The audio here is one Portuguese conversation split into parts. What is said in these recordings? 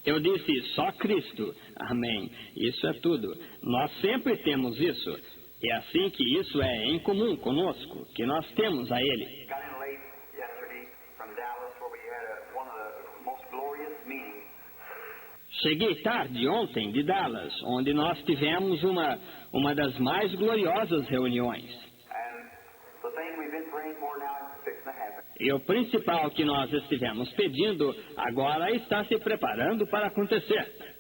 Eu disse só Cristo. Amém. Isso é tudo. Nós sempre temos isso. É assim que isso é em comum conosco, que nós temos a Ele. Got in late yesterday from Dallas, where we had one of the most glorious meetings. Cheguei tarde ontem de Dallas, onde nós tivemos uma das mais gloriosas reuniões. And the thing we've been praying for now is fixing to happen. E o principal que nós estivemos pedindo agora está se preparando para acontecer.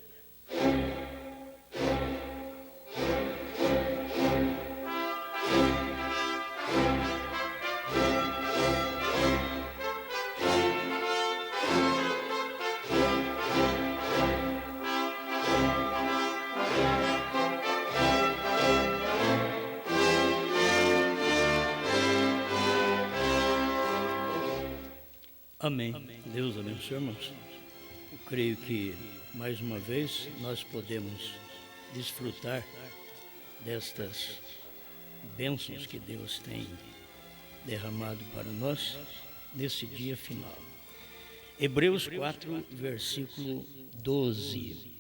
Amém. Deus abençoe, irmãos. Eu creio que, mais uma vez, nós podemos desfrutar destas bênçãos que Deus tem derramado para nós nesse dia final. Hebreus 4, versículo 12.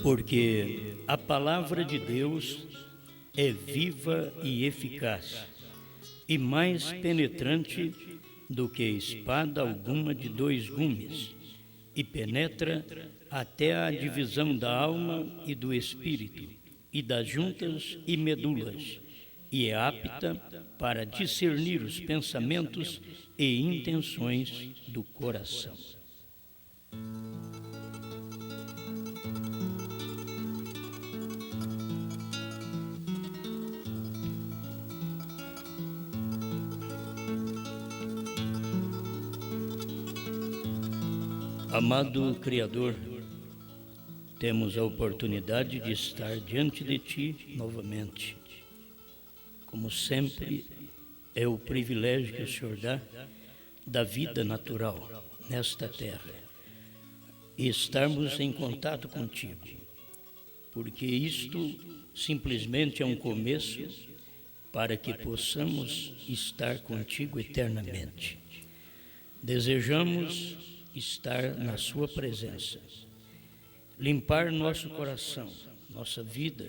Porque a palavra de Deus é viva e eficaz, e mais penetrante do que espada alguma de dois gumes, e penetra até a divisão da alma e do espírito, e das juntas e medulas, e é apta para discernir os pensamentos e intenções do coração. Amado Criador, temos a oportunidade de estar diante de Ti novamente. Como sempre, é o privilégio que o Senhor dá da vida natural nesta terra e estarmos em contato contigo, porque isto simplesmente é um começo para que possamos estar contigo eternamente. Desejamos estar na sua presença, limpar nosso coração, nossa vida,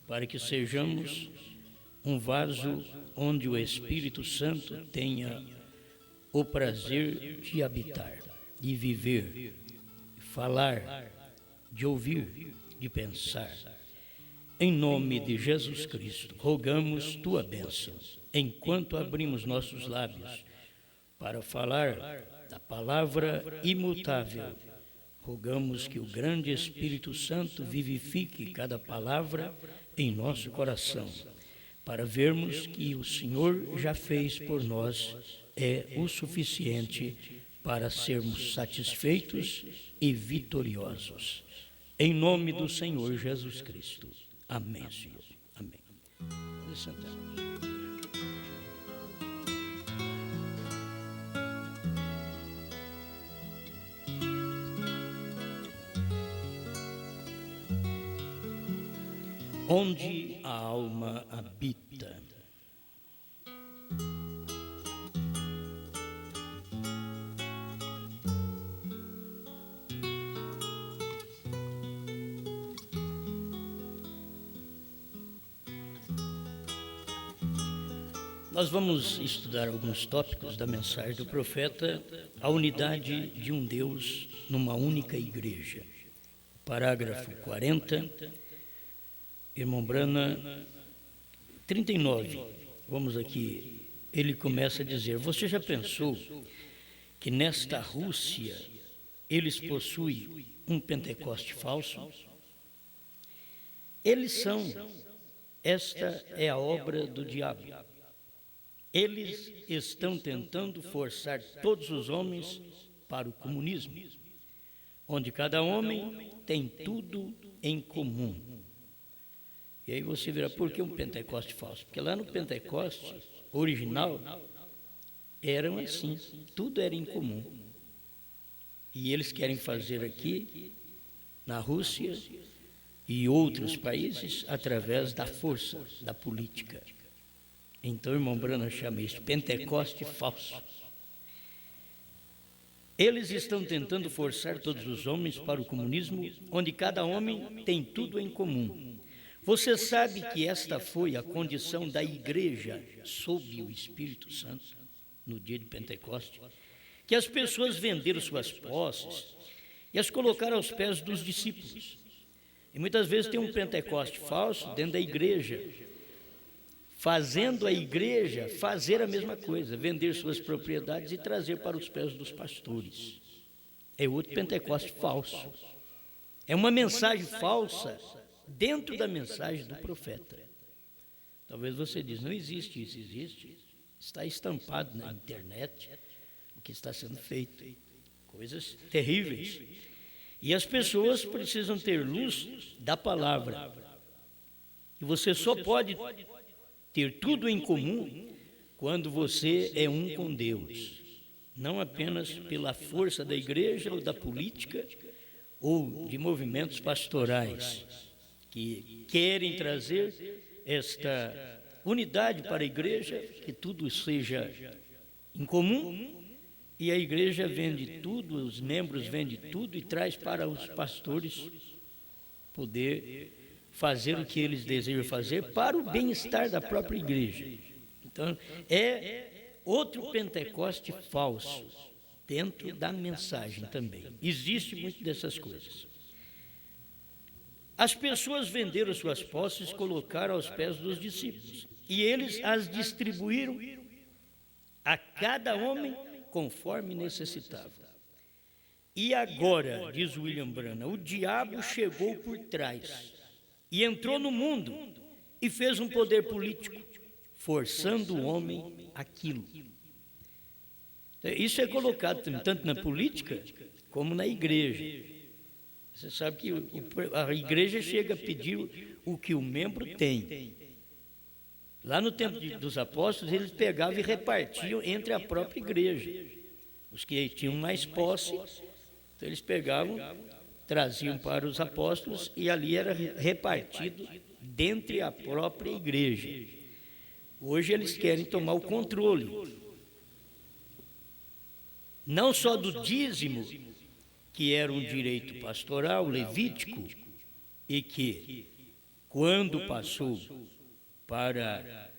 para que sejamos um vaso onde o Espírito Santo tenha o prazer de habitar, de viver, de falar, de ouvir, de pensar. Em nome de Jesus Cristo, rogamos tua bênção, enquanto abrimos nossos lábios para falar da palavra imutável. Rogamos que o grande Espírito Santo vivifique cada palavra em nosso coração, para vermos que o Senhor já fez por nós é o suficiente para sermos satisfeitos e vitoriosos. Em nome do Senhor Jesus Cristo. Amém, Senhor. Amém. Vamos sentar. Onde a alma habita. Nós vamos estudar alguns tópicos da mensagem do profeta, a unidade de um Deus numa única igreja. Parágrafo 40. Irmão Brana, 39, vamos aqui, ele começa a dizer, você já pensou que nesta Rússia eles possuem um Pentecoste falso? Eles são, esta é a obra do diabo. Eles estão tentando forçar todos os homens para o comunismo, onde cada homem tem tudo em comum. E aí você verá, por que um Pentecoste falso? Porque lá no Pentecoste original, eram assim, tudo era em comum. E eles querem fazer aqui, na Rússia e outros países através da força da política. Então, o irmão Branham chama isso de Pentecoste falso. Eles estão tentando forçar todos os homens para o comunismo, onde cada homem tem tudo em comum. Você sabe que esta foi a condição da igreja sob o Espírito Santo, no dia de Pentecoste, que as pessoas venderam suas posses e as colocaram aos pés dos discípulos. E muitas vezes tem um Pentecoste falso dentro da igreja, fazendo a igreja fazer a mesma coisa, vender suas propriedades e trazer para os pés dos pastores. É outro Pentecoste falso. É uma mensagem falsa dentro da mensagem do profeta. Talvez você diz, não existe isso, existe. Está estampado na internet o que está sendo feito. Coisas terríveis. E as pessoas precisam ter luz da palavra. E você só pode ter tudo em comum quando você é um com Deus. Não apenas pela força da igreja ou da política ou de movimentos pastorais que querem trazer esta unidade para a igreja, que tudo seja em comum, e a igreja vende tudo, os membros vendem tudo e traz para os pastores poder fazer o que eles desejam fazer para o bem-estar da própria igreja. Então, é outro Pentecoste falso dentro da mensagem também. Existe muito dessas coisas. As pessoas venderam suas posses e colocaram aos pés dos discípulos, e eles as distribuíram a cada homem conforme necessitava. E agora, diz William Branham, o diabo chegou por trás e entrou no mundo e fez um poder político, forçando o homem àquilo. Isso é colocado tanto na política como na igreja. Você sabe que a igreja chega a pedir o que o membro tem. Lá no tempo dos apóstolos, eles pegavam e repartiam entre a própria igreja. Os que tinham mais posse, então eles pegavam, traziam para os apóstolos e ali era repartido dentre a própria igreja. Hoje eles querem tomar o controle, não só do dízimo, que era um direito pastoral, levítico, e que, quando passou para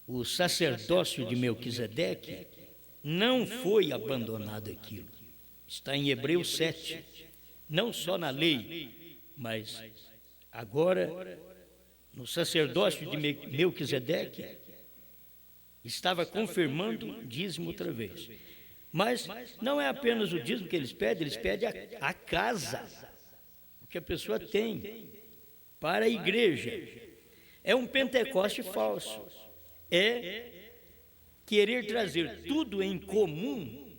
o sacerdócio de Melquisedeque, não foi abandonado aquilo. Está em Hebreus 7, não só na lei, mas agora no sacerdócio de Melquisedeque, estava confirmando o dízimo outra vez. Mas não é apenas o dízimo que eles pedem a casa, o que a pessoa tem para a igreja. É um Pentecoste falso. É querer trazer tudo em comum,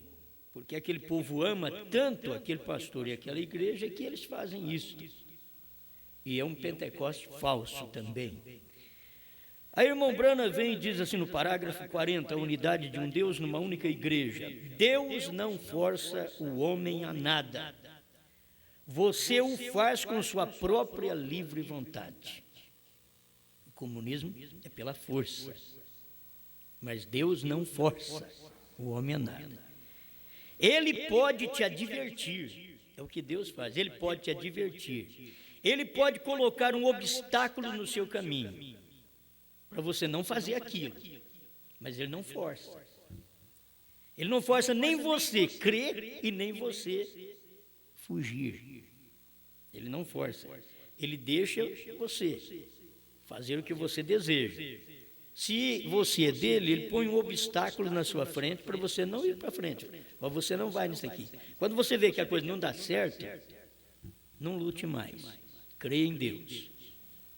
porque aquele povo ama tanto aquele pastor e aquela igreja que eles fazem isso. E é um Pentecoste falso também. Aí o irmão Branham vem e diz assim no parágrafo 40, a unidade de um Deus numa única igreja. Deus não força o homem a nada. Você o faz com sua própria livre vontade. O comunismo é pela força. Mas Deus não força o homem a nada. Ele pode te advertir. É o que Deus faz. Ele pode te advertir. Ele pode colocar um obstáculo no seu caminho para você não fazer aquilo, mas ele não força. Ele não força nem você crer e nem você fugir. Ele não força. Ele deixa você fazer o que você deseja. Se você é dele, ele põe um obstáculo na sua frente para você não ir para frente. Mas você não vai nisso aqui. Quando você vê que a coisa não dá certo, não lute mais. Creia em Deus.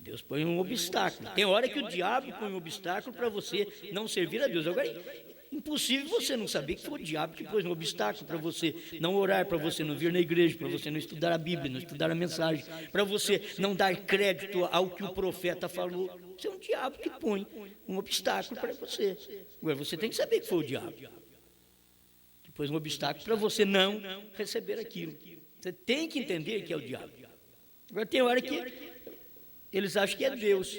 Deus põe um obstáculo. Tem hora que o diabo põe um obstáculo para você não servir a Deus. Agora, impossível você não saber que foi o diabo que pôs um obstáculo para você não orar, para você não vir na igreja, para você não estudar a Bíblia, não estudar a mensagem, para você não dar crédito ao que o profeta falou. Isso é um diabo que põe um obstáculo para você. Agora, você tem que saber que foi o diabo que pôs um obstáculo para você não receber aquilo. Você tem que entender que é o diabo. Agora tem hora que eles acham que é Deus.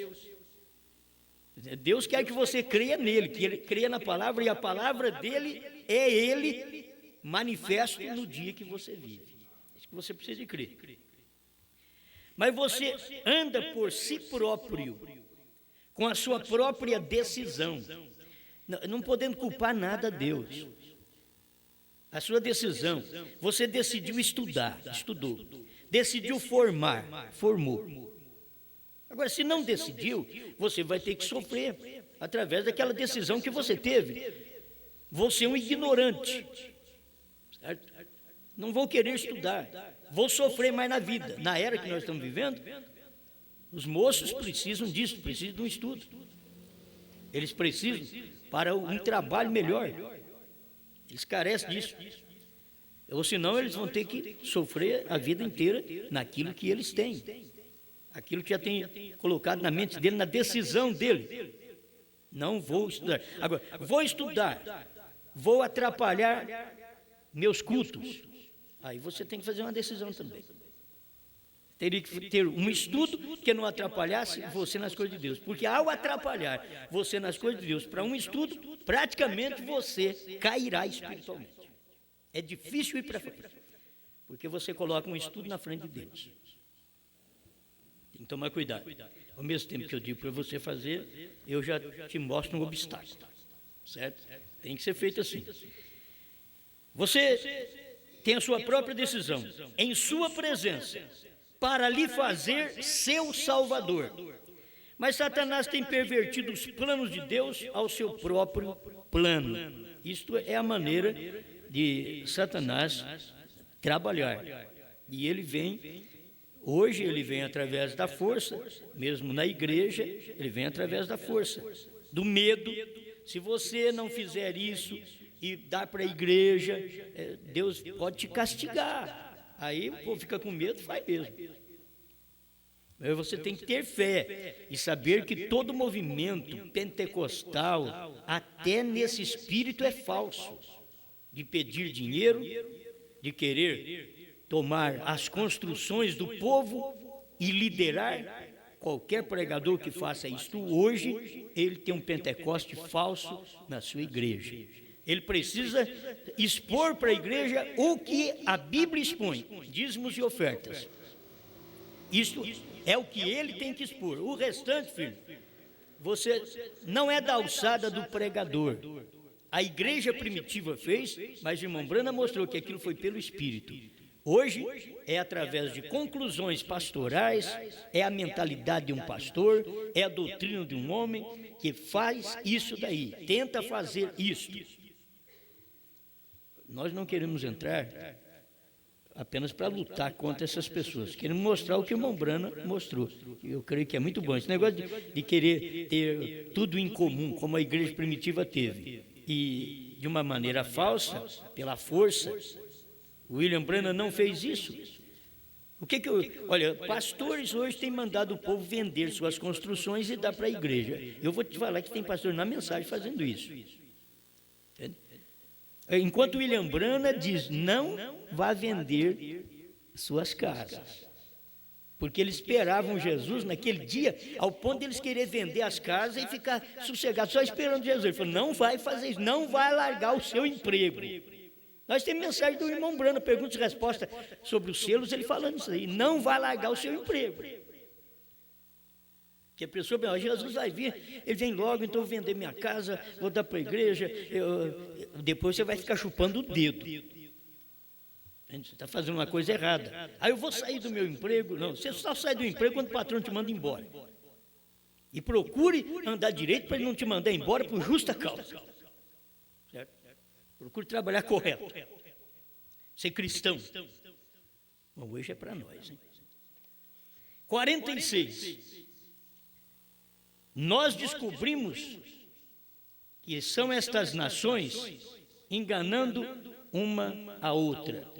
Deus quer que você creia nele, que ele creia na palavra, e a palavra dele é ele manifesto no dia que você vive. É isso que você precisa de crer. Mas você anda por si próprio, com a sua própria decisão, não podendo culpar nada a Deus. A sua decisão, você decidiu estudar, estudou. Decidiu formar, formou. Agora, se não decidiu, você vai ter que sofrer através daquela decisão que você teve. Você é um ignorante, certo? Não vou querer estudar, vou sofrer mais na vida. Na era que nós estamos vivendo, os moços precisam disso, precisam de um estudo. Eles precisam para um trabalho melhor. Eles carecem disso. Ou senão eles vão ter que sofrer a vida inteira naquilo que eles têm. Aquilo que já tem colocado na mente dele, na decisão dele. Não vou estudar. Agora, vou estudar, vou atrapalhar meus cultos. Aí você tem que fazer uma decisão também. Teria que ter um estudo que não atrapalhasse você nas coisas de Deus. Porque ao atrapalhar você nas coisas de Deus para um estudo, praticamente você cairá espiritualmente. É difícil ir para frente, porque você coloca um estudo na frente de Deus. Tem que tomar cuidado. Ao mesmo tempo que eu digo para você fazer, eu já te mostro um obstáculo, certo? Tem que ser feito assim. Você tem a sua própria decisão, em sua presença, para lhe fazer seu Salvador. Mas Satanás tem pervertido os planos de Deus ao seu próprio plano. Isto é a maneira de Satanás trabalhar. E ele vem, hoje ele vem através da força, mesmo na igreja, ele vem através da força, do medo. Se você não fizer isso e dar para a igreja, Deus pode te castigar. Aí o povo fica com medo, faz mesmo. Mas você tem que ter fé e saber que todo movimento pentecostal, até nesse espírito, é falso. De pedir dinheiro, de querer tomar as construções do povo e liderar. Qualquer pregador que faça isto hoje, ele tem um Pentecoste falso na sua igreja. Ele precisa expor para a igreja o que a Bíblia expõe, dízimos e ofertas. Isto é o que ele tem que expor. O restante, filho, você não é da alçada do pregador. A igreja primitiva fez, mas o irmão Brana mostrou que aquilo foi pelo Espírito. Hoje é através de conclusões pastorais, é a mentalidade de um pastor, é a doutrina de um homem que faz isso daí, tenta fazer isto. Nós não queremos entrar apenas para lutar contra essas pessoas, queremos mostrar o que o irmão Brana mostrou. Eu creio que é muito bom esse negócio de querer ter tudo em comum, como a igreja primitiva teve. E de uma maneira falsa, pela força, William Branham não fez isso. Olha, pastores hoje têm mandado o povo vender suas construções e dar para a igreja. Eu vou te falar que tem pastor na mensagem fazendo isso. Entende? Enquanto William Branham diz, não vá vender suas casas. Porque eles esperavam Jesus naquele dia, ao ponto de eles querer vender as casas e ficar sossegados, só esperando Jesus. Ele falou, não vai fazer isso, não vai largar o seu emprego. Nós temos mensagem do irmão Brano, perguntas e respostas sobre os selos, ele falando isso aí, não vai largar o seu emprego. Que a pessoa, Jesus vai vir, ele vem logo, então eu vou vender minha casa, vou dar para a igreja, depois você vai ficar chupando o dedo. Você está fazendo uma coisa errada. Aí eu vou sair do meu emprego. Não, você só sai do emprego quando o patrão te manda embora. E procure andar direito para ele não te mandar embora por justa causa. Certo? Procure trabalhar correto. Ser cristão. Bom, hoje é para nós. Hein? 46. Nós descobrimos que são estas nações enganando uma a outra.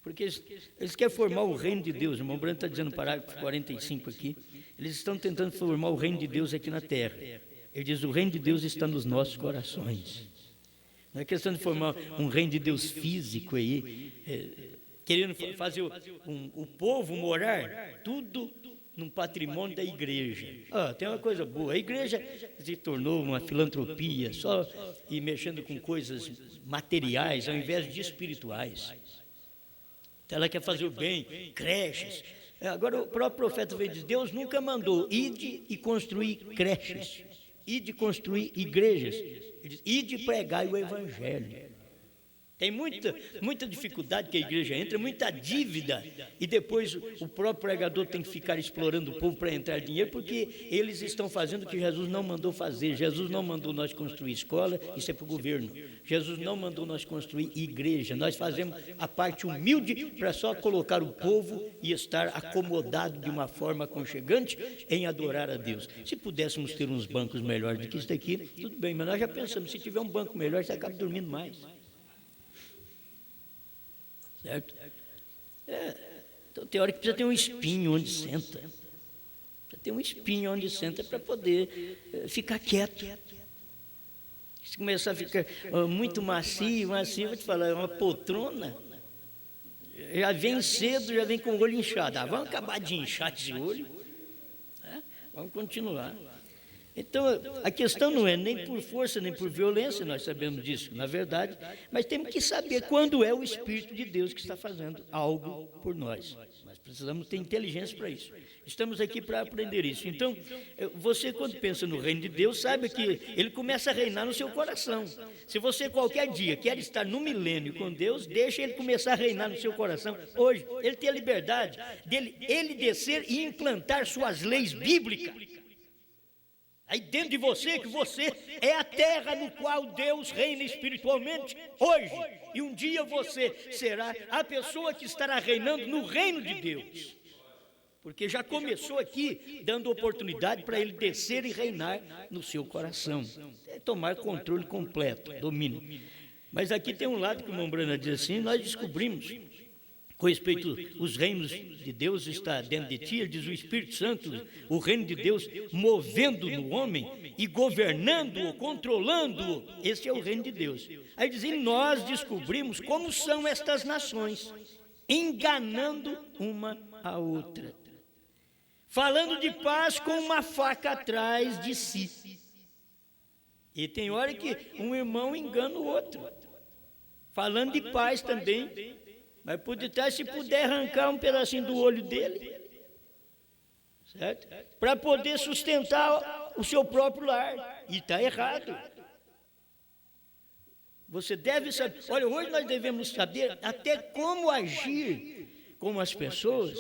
Porque eles querem formar o reino de Deus. O irmão Branco está dizendo no parágrafo 45 aqui. Eles estão tentando formar o reino de Deus aqui na terra. Ele diz, o reino de Deus está nos nossos corações. Não é questão de formar um reino de Deus físico aí, querendo fazer o povo morar tudo num patrimônio da igreja. Tem uma coisa boa, a igreja se tornou uma filantropia, só e mexendo com coisas materiais ao invés de espirituais. Então ela quer fazer o bem, creches. Agora o próprio profeta veio dizer, Deus nunca mandou ide e construir creches, ide construir igrejas, ele diz, ide pregar o evangelho. Tem muita dificuldade que a igreja entra, muita dívida, e depois o próprio pregador tem que ficar explorando o povo para entrar dinheiro, porque eles estão fazendo o que Jesus não mandou fazer. Jesus não mandou nós construir escola, isso é para o governo. Jesus não mandou nós construir igreja. Nós fazemos a parte humilde para só colocar o povo e estar acomodado de uma forma aconchegante em adorar a Deus. Se pudéssemos ter uns bancos melhores do que isso daqui, tudo bem, mas nós já pensamos, se tiver um banco melhor, você acaba dormindo mais. Certo? Então tem hora que precisa ter um espinho onde senta. Precisa ter um espinho onde senta para poder ficar quieto. Se começar a ficar muito macio, vou te falar, é uma poltrona. Já vem cedo, já vem com o olho inchado. Vamos acabar de inchar esse olho. Vamos continuar. Então, a questão não é nem por força, nem por violência, nós sabemos disso, na verdade, mas temos que saber quando é o Espírito de Deus que está fazendo algo por nós. Nós precisamos ter inteligência para isso. Estamos aqui para aprender isso. Então, você quando pensa no reino de Deus, saiba que ele começa a reinar no seu coração. Se você qualquer dia quer estar no milênio com Deus, deixa ele começar a reinar no seu coração. Hoje, ele tem a liberdade dele ele descer e implantar suas leis bíblicas. Aí dentro de você, que você é a terra no qual Deus reina espiritualmente hoje. E um dia você será a pessoa que estará reinando no reino de Deus. Porque já começou aqui, dando oportunidade para ele descer e reinar no seu coração. É tomar controle completo, domínio. Mas aqui tem um lado que o irmão Brana diz assim, nós descobrimos, com respeito aos reinos de Deus está dentro de ti, ele diz o Espírito Santo, o reino de Deus movendo no homem e governando-o, controlando-o, esse é o reino de Deus. Aí diz, e nós descobrimos como são estas nações, enganando uma a outra, falando de paz com uma faca atrás de si. E tem hora que um irmão engana o outro, falando de paz também, mas por detrás, se puder arrancar um pedacinho do olho dele, certo? Para poder sustentar o seu próprio lar, e está errado. Você deve saber, olha, hoje nós devemos saber até como agir com as pessoas,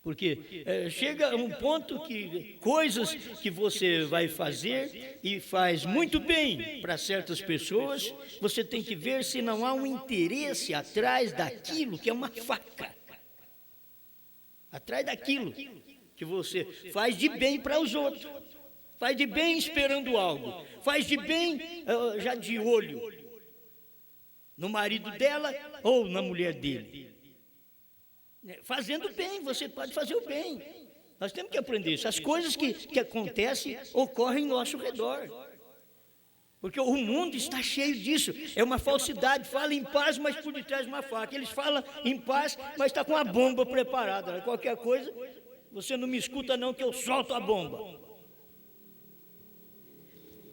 porque chega um ponto que coisas que você vai fazer e faz muito bem para certas pessoas, você tem que ver se não há um interesse atrás daquilo que é uma faca. Atrás daquilo que você faz de bem para os outros, faz de bem esperando algo, faz de bem já de olho no marido dela ou na mulher dele. Fazendo bem, você pode fazer o bem. Nós temos que aprender isso. As coisas que acontecem ocorrem ao nosso redor. Porque o mundo está cheio disso. É uma falsidade. Fala em paz, mas por detrás de uma faca. Eles falam em paz, mas está com a bomba preparada. Qualquer coisa, você não me escuta não, que eu solto a bomba.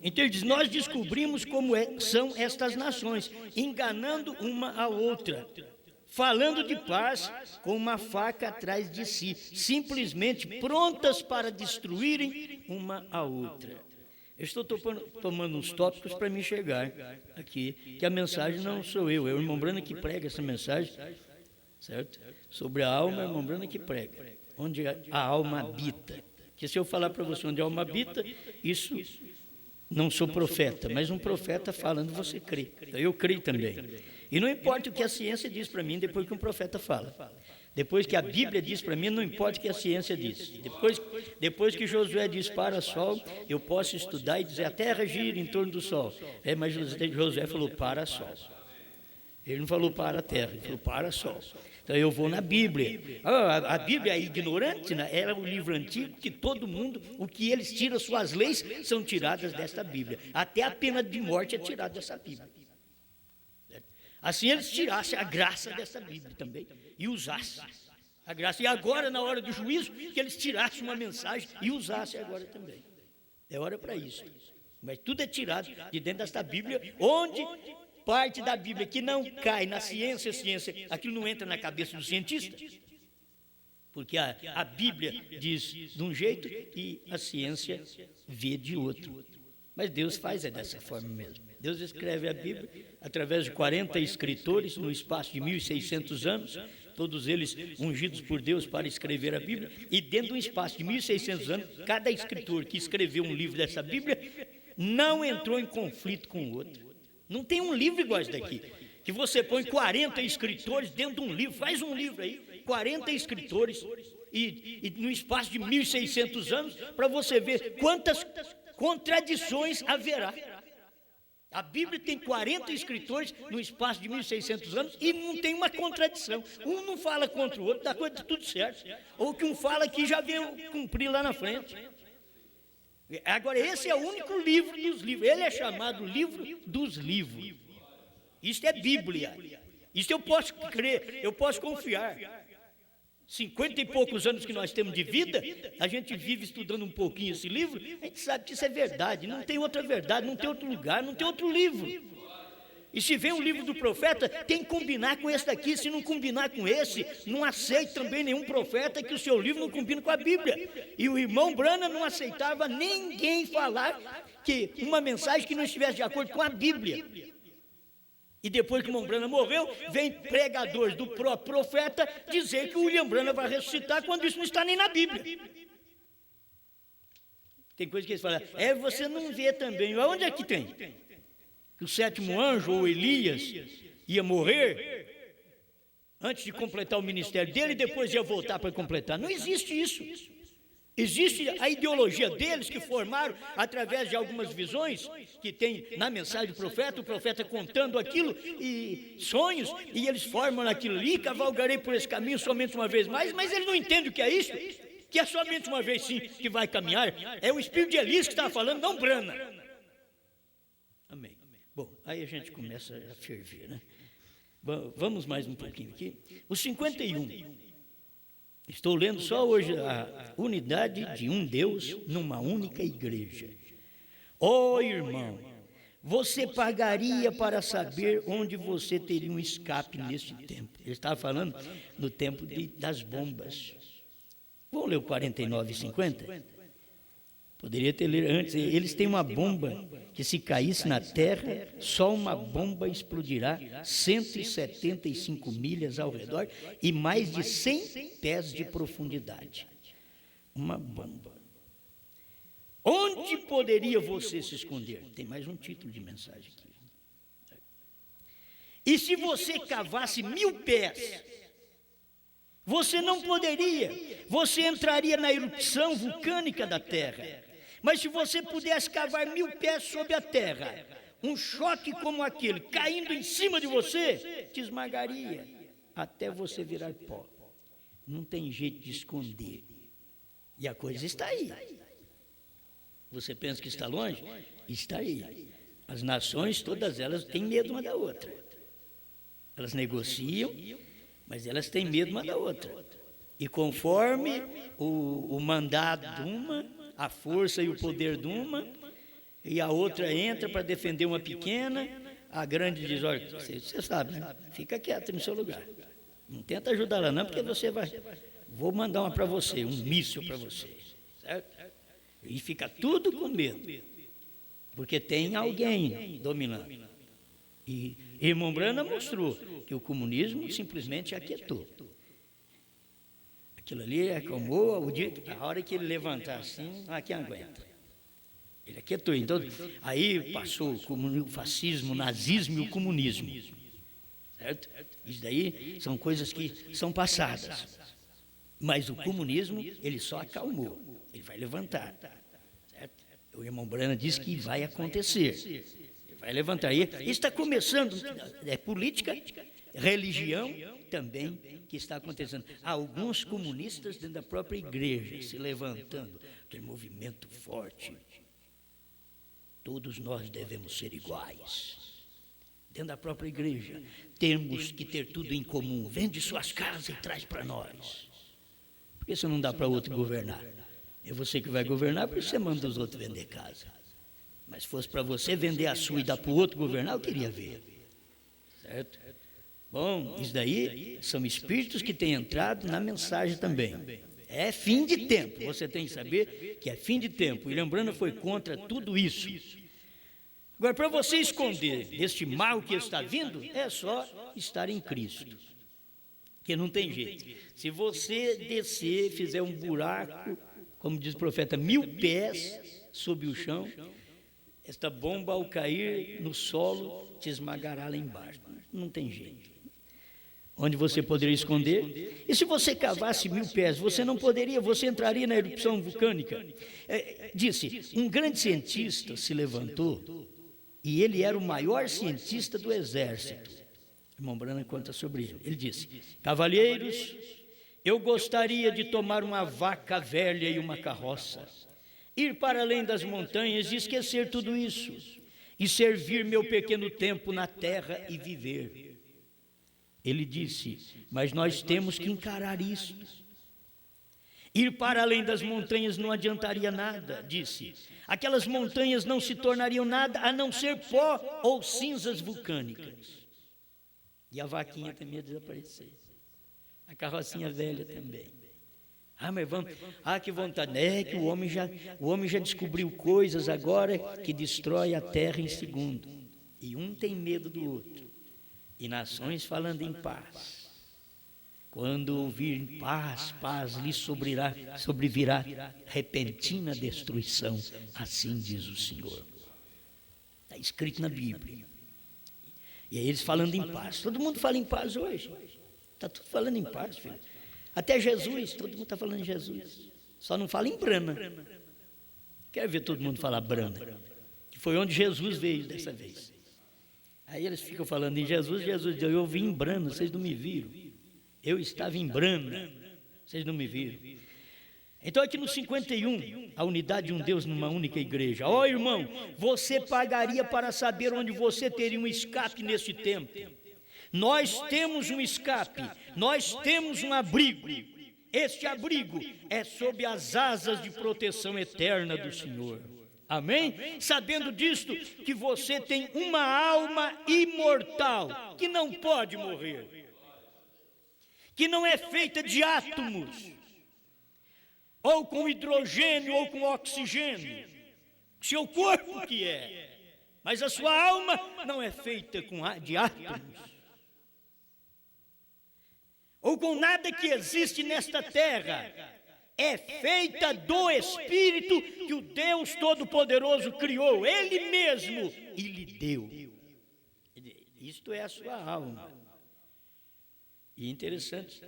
Então ele diz, nós descobrimos como são estas nações, enganando uma a outra, falando de paz com uma faca atrás de si, simplesmente prontas para destruírem uma a outra. Eu estou tomando uns tópicos para me chegar aqui, que a mensagem não sou eu, é o irmão Brana que prega essa mensagem, certo? Sobre a alma, é o irmão Brana que prega, onde a alma habita. Que se eu falar para você onde a alma habita, isso não sou profeta, mas um profeta falando, você crê. Então eu creio também. E não importa o que a ciência diz para mim depois que um profeta fala. Depois que a Bíblia diz para mim, não importa o que a ciência diz. Depois que Josué diz para sol, eu posso estudar e dizer a terra gira em torno do sol. Mas Josué falou para sol. Ele não falou para a terra, ele falou para sol. Então eu vou na Bíblia. A Bíblia é ignorante, né? Era um livro antigo que todo mundo, o que eles tiram, suas leis, são tiradas desta Bíblia. Até a pena de morte é tirada dessa Bíblia. Assim eles tirassem a graça dessa Bíblia também e usassem a graça. E agora, na hora do juízo, que eles tirassem uma mensagem e usassem agora também. É hora para isso. Mas tudo é tirado de dentro desta Bíblia, onde parte da Bíblia que não cai na ciência, aquilo não entra na cabeça do cientista. Porque a Bíblia diz de um jeito e a ciência vê de outro. Mas Deus faz dessa forma mesmo. Deus escreve a Bíblia através de 40 escritores no espaço de 1.600 anos, todos eles ungidos por Deus para escrever a Bíblia, e dentro de um espaço de 1.600 anos, cada escritor que escreveu um livro dessa Bíblia não entrou em conflito com o outro. Não tem um livro igual esse daqui, que você põe 40 escritores dentro de um livro, faz um livro aí, 40 escritores, e no espaço de 1.600 anos, para você ver quantas contradições haverá. A Bíblia tem 40 escritores no espaço de 1.600 anos e não tem uma contradição. Um não fala contra o outro, dá coisa tudo certo. Ou que um fala aqui já veio cumprir lá na frente. Agora, esse é o único livro dos livros. Ele é chamado livro dos livros. Isto é Bíblia. Isto eu posso crer, eu posso confiar. 50 e poucos anos que nós temos de vida, a gente vive estudando um pouquinho esse livro, a gente sabe que isso é verdade, não tem outra verdade, não tem outro lugar, não tem outro livro. E se vem um livro do profeta, tem que combinar com esse daqui. Se não combinar com esse, não aceita também nenhum profeta que o seu livro não combina com a Bíblia. E o irmão Branham não aceitava ninguém falar que uma mensagem que não estivesse de acordo com a Bíblia. E depois que o irmão Branham morreu, vem pregadores do próprio profeta dizer que o William Branham vai ressuscitar quando isso não está nem na Bíblia. Tem coisa que eles falam, você não vê também. Onde é que tem? Que o sétimo anjo, ou Elias, ia morrer antes de completar o ministério dele e depois ia voltar para completar. Não existe isso. Existe a ideologia deles que formaram através de algumas visões que tem na mensagem do profeta, o profeta contando aquilo e sonhos, e eles formam aquilo ali, cavalgarei por esse caminho somente uma vez mais, mas eles não entendem o que é isso, que é somente uma vez sim que vai caminhar. É o Espírito de Elias que está falando, não Branham. Amém. Bom, aí a gente começa a ferver, né? Vamos mais um pouquinho aqui. O 51. Estou lendo só hoje a unidade de um Deus numa única igreja. Ó irmão, você pagaria para saber onde você teria um escape neste tempo. Ele estava falando no tempo das bombas. Vamos ler o 49 e 50? Poderia ter lido antes. Eles têm uma bomba que, se caísse na terra, só uma bomba explodirá 175 milhas ao redor e mais de 100 pés de profundidade. Uma bomba. Onde poderia você se esconder? Tem mais um título de mensagem aqui. E se você cavasse 1000 pés, você não poderia. Você entraria na erupção vulcânica da terra. Mas se você pudesse cavar 1000 pés sob a terra, um choque como aquele, caindo em cima de você, te esmagaria, até você virar pó. Não tem jeito de esconder. E a coisa está aí. Você pensa que está longe? Está aí. As nações, todas elas, têm medo uma da outra. Elas negociam, mas elas têm medo uma da outra. E conforme o mandado de uma, a força e o poder de uma, e a outra entra para defender uma pequena, a grande diz, olha, você sabe, né? Fica quieto no seu lugar. Não tenta ajudar ela não, porque você vai... Vou mandar uma para você, um míssil para você. Certo? E fica tudo com medo, porque tem alguém dominando. E irmão Branham mostrou que o comunismo simplesmente aquietou. Aquilo ali acalmou, a hora que ele levantar assim, aqui aguenta. Ele aquietou. Então, aí passou o fascismo, o nazismo e o comunismo. Certo? Isso daí são coisas que são passadas. Mas o comunismo, ele só acalmou. Ele vai levantar. Certo? O irmão Branham diz que vai acontecer. Ele vai levantar. E está começando, política, religião também que está acontecendo. Há alguns comunistas dentro da própria igreja se levantando. Tem movimento forte. Todos nós devemos ser iguais. dentro da própria igreja, temos que ter tudo em comum. Vende suas casas e traz para nós. Porque isso não dá para outro governar. É você que vai governar, porque você manda os outros vender casa. Mas se fosse para você vender a sua e dar para o outro governar, eu queria ver. Certo? Bom, isso daí são espíritos que têm entrado na mensagem também. É fim de tempo, você tem que saber que é fim de tempo. William Branham foi contra tudo isso. Agora, para você esconder este mal que está vindo, é só estar em Cristo. Que não tem jeito. Se você descer, fizer um buraco, como diz o profeta, 1000 pés sob o chão, esta bomba ao cair no solo te esmagará lá embaixo. Não tem jeito. Onde você poderia esconder? E se você cavasse 1000 pés, você não poderia, você entraria na erupção vulcânica. Disse, um grande cientista se levantou, e ele era o maior cientista do exército. O irmão Branham conta sobre ele. Ele disse, cavalheiros, eu gostaria de tomar uma vaca velha e uma carroça, ir para além das montanhas e esquecer tudo isso, e servir meu pequeno tempo na terra e viver. Ele disse, mas nós temos que encarar isso. Ir para além das montanhas não adiantaria nada, disse. Aquelas montanhas não se tornariam nada a não ser pó ou cinzas vulcânicas. E a vaquinha também ia desaparecer. A carrocinha velha também. Mas vamos, que vontade. É que o homem já descobriu coisas agora que destrói a terra em segundo. E um tem medo do outro. E nações falando em paz. Quando ouvir paz, paz lhe sobrevirá repentina destruição, assim diz o Senhor. Está escrito na Bíblia. E aí eles falando em paz. Todo mundo fala em paz hoje. Está tudo falando em paz, filho. Até Jesus, todo mundo está falando em Jesus. Só não fala em Brana. Quero ver todo mundo falar Brana. Que foi onde Jesus veio dessa vez. Aí eles ficam falando em Jesus. Jesus diz, eu vim em Brana, vocês não me viram. Eu estava em Brana, vocês não me viram. Então aqui no 51, a unidade de um Deus numa única igreja. Ó irmão, você pagaria para saber onde você teria um escape nesse tempo. Nós temos um escape, nós temos um abrigo. Este abrigo é sob as asas de proteção eterna do Senhor. Amém? Sabendo disto, que você tem uma alma imortal, que não pode morrer, que não é feita de átomos, ou com hidrogênio, ou com oxigênio, seu corpo que é, mas a sua alma não é feita de átomos, ou com nada que existe nesta terra, é feita do Espírito que o Deus Todo-Poderoso criou, Ele mesmo, e lhe deu. Isto é a sua alma. E interessante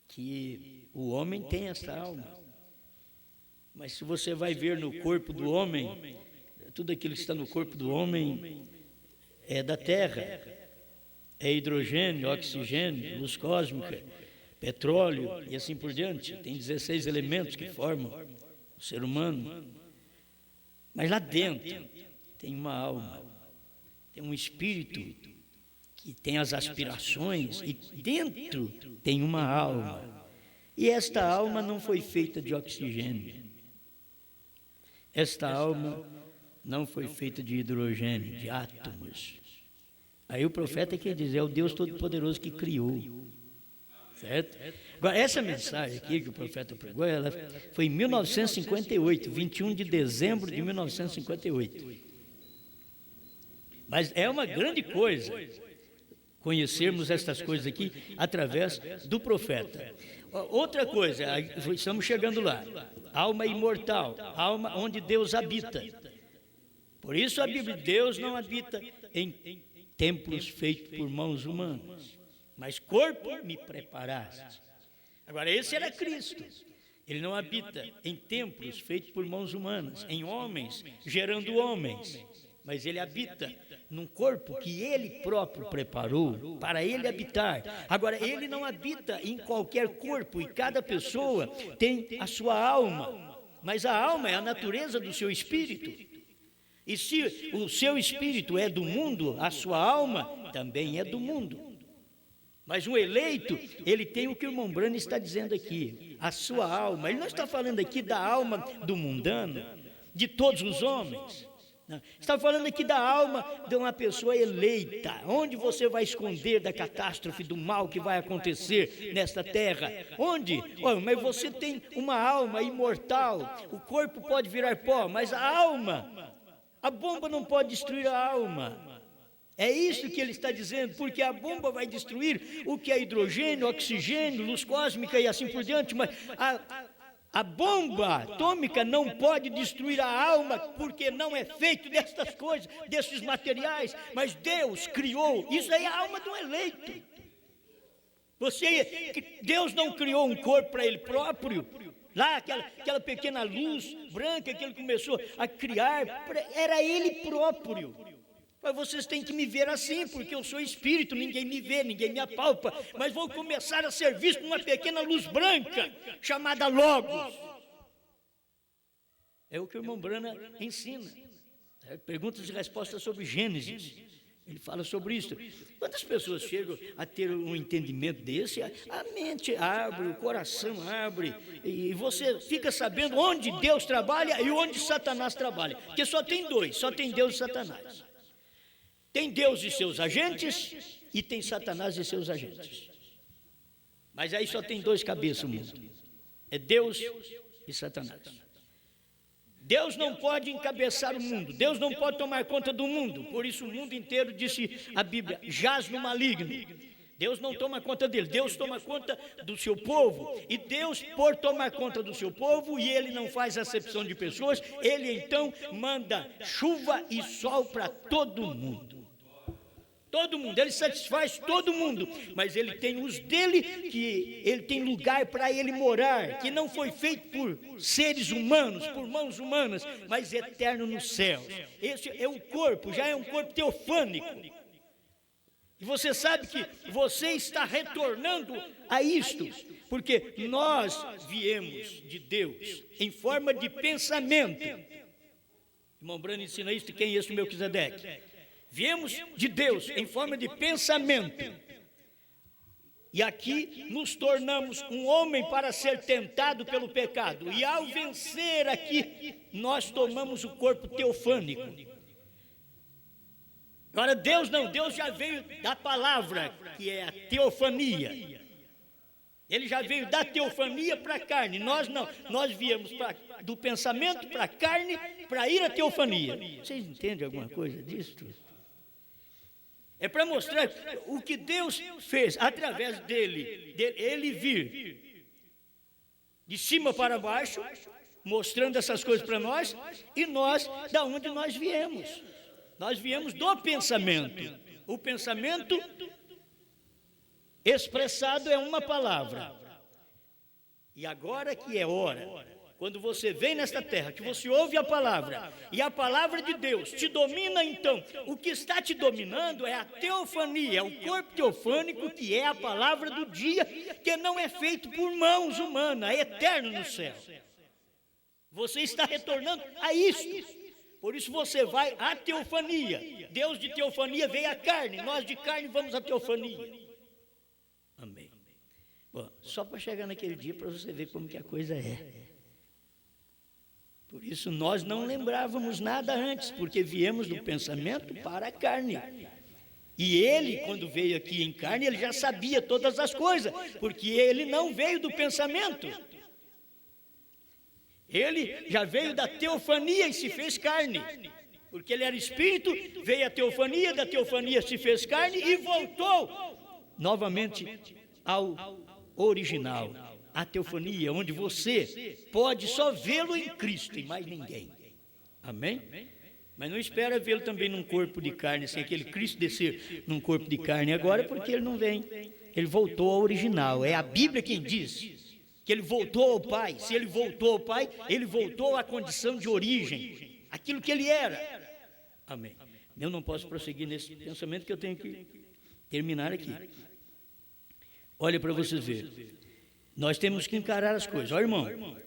que o homem tem essa alma. Mas se você vai ver no corpo do homem, tudo aquilo que está no corpo do homem é da terra. É hidrogênio, oxigênio, luz cósmica, petróleo e assim por diante. Tem 16 elementos que formam o ser humano. Mas lá dentro tem uma alma, tem um espírito que tem as aspirações e dentro tem uma alma. E esta alma não foi feita de oxigênio. Esta alma não foi feita de hidrogênio, de átomos. Aí o profeta quer dizer, é o Deus Todo-Poderoso que criou. Certo? Agora, essa mensagem aqui que o profeta pregou, ela foi em 1958, 21 de dezembro de 1958. Mas é uma grande coisa conhecermos estas coisas aqui através do profeta. Outra coisa, estamos chegando lá. Alma imortal, alma onde Deus habita. Por isso a Bíblia, Deus não habita em templos feitos por mãos humanas, mas corpo me preparaste. Agora, esse era Cristo. Ele não habita em templos feitos por mãos humanas, em homens, gerando homens, mas ele habita num corpo que ele próprio preparou para ele habitar. Agora, ele não habita em qualquer corpo, e cada pessoa tem a sua alma, mas a alma é a natureza do seu espírito. E se o seu espírito é do mundo, a sua alma também é do mundo. Mas um eleito, ele tem o que o irmão Branham está dizendo aqui, a sua alma. Ele não está falando aqui da alma do mundano, de todos os homens. Não. Está falando aqui da alma de uma pessoa eleita. Onde você vai esconder da catástrofe, do mal que vai acontecer nesta terra? Onde? Oh, mas você tem uma alma imortal. O corpo pode virar pó, mas a alma, a bomba não pode destruir a alma. É isso que ele está dizendo, porque a bomba vai destruir o que é hidrogênio, oxigênio, luz cósmica e assim por diante, mas a bomba atômica não pode destruir a alma, porque não é feito destas coisas, desses materiais, mas Deus criou, isso aí é a alma do eleito. Deus não criou um corpo para ele próprio. Lá, aquela pequena luz branca que ele começou a criar, era ele próprio. Mas vocês têm que me ver assim, porque eu sou espírito, ninguém me vê, ninguém me apalpa, mas vou começar a ser visto com uma pequena luz branca, chamada Logos. É o que o irmão Branham ensina. Perguntas e respostas sobre Gênesis. Ele fala sobre isso. Quantas pessoas chegam a ter um entendimento desse? A mente abre, o coração abre, e você fica sabendo onde Deus trabalha e onde Satanás trabalha. Porque só tem dois, só tem Deus e Satanás. Tem Deus e seus agentes e tem Satanás e seus agentes. Mas aí só tem dois cabeças o mundo. É Deus e Satanás. Deus não pode encabeçar o mundo. Deus não pode tomar conta do mundo. Por isso o mundo inteiro, disse a Bíblia, jaz no maligno. Deus não toma conta dele. Deus toma conta do seu povo. E Deus, por tomar conta do seu povo, e ele não faz acepção de pessoas, ele então manda chuva e sol para todo mundo. Todo mundo, ele satisfaz todo mundo, mas ele tem os dele, que ele tem lugar para ele morar, que não foi feito por seres humanos, por mãos humanas, mas eterno nos céus. Esse é um corpo, já é um corpo teofânico. E você sabe que você está retornando a isto, porque nós viemos de Deus em forma de pensamento. Irmão Branham ensina isso, quem é esse Melquisedeque? Viemos de Deus em forma de pensamento. E aqui nos tornamos um homem para ser tentado pelo pecado. E ao vencer aqui, nós tomamos o corpo teofânico. Agora Deus não, Deus já veio da palavra, que é a teofania. Ele já veio da teofania para a carne. Nós não, nós viemos do pensamento para a carne, para ir à teofania. Vocês entendem alguma coisa disso? É para mostrar o que Deus fez através dele, ele vir de cima para baixo, mostrando essas coisas para nós, e nós, da onde nós viemos. Nós viemos do pensamento. O pensamento expressado é uma palavra. E agora que é hora, quando você vem nesta terra, que você ouve a palavra, e a palavra de Deus te domina, então, o que está te dominando é a teofania, é o corpo teofânico, que é a palavra do dia, que não é feito por mãos humanas, é eterno no céu. Você está retornando a isto. Por isso você vai à teofania. Deus de teofania veio à carne, nós de carne vamos à teofania. Amém. Bom, só para chegar naquele dia para você ver como que a coisa é. Por isso nós não lembrávamos nada antes, porque viemos do pensamento para a carne. E ele, quando veio aqui em carne, ele já sabia todas as coisas, porque ele não veio do pensamento. Ele já veio da teofania e se fez carne, porque ele era espírito, veio a teofania, da teofania se fez carne e voltou novamente ao original, a teofania, onde você pode só vê-lo em Cristo e mais ninguém. Amém? Mas não espera vê-lo também num corpo de carne, assim, aquele Cristo descer num corpo de carne agora, porque ele não vem. Ele voltou ao original, é a Bíblia quem diz que ele voltou ao Pai. Se ele voltou ao Pai, ele voltou à condição de origem, aquilo que ele era. Amém. Eu não posso prosseguir nesse pensamento, que eu tenho que terminar aqui. Olha para vocês verem. Nós temos que encarar as coisas. Ó, irmão,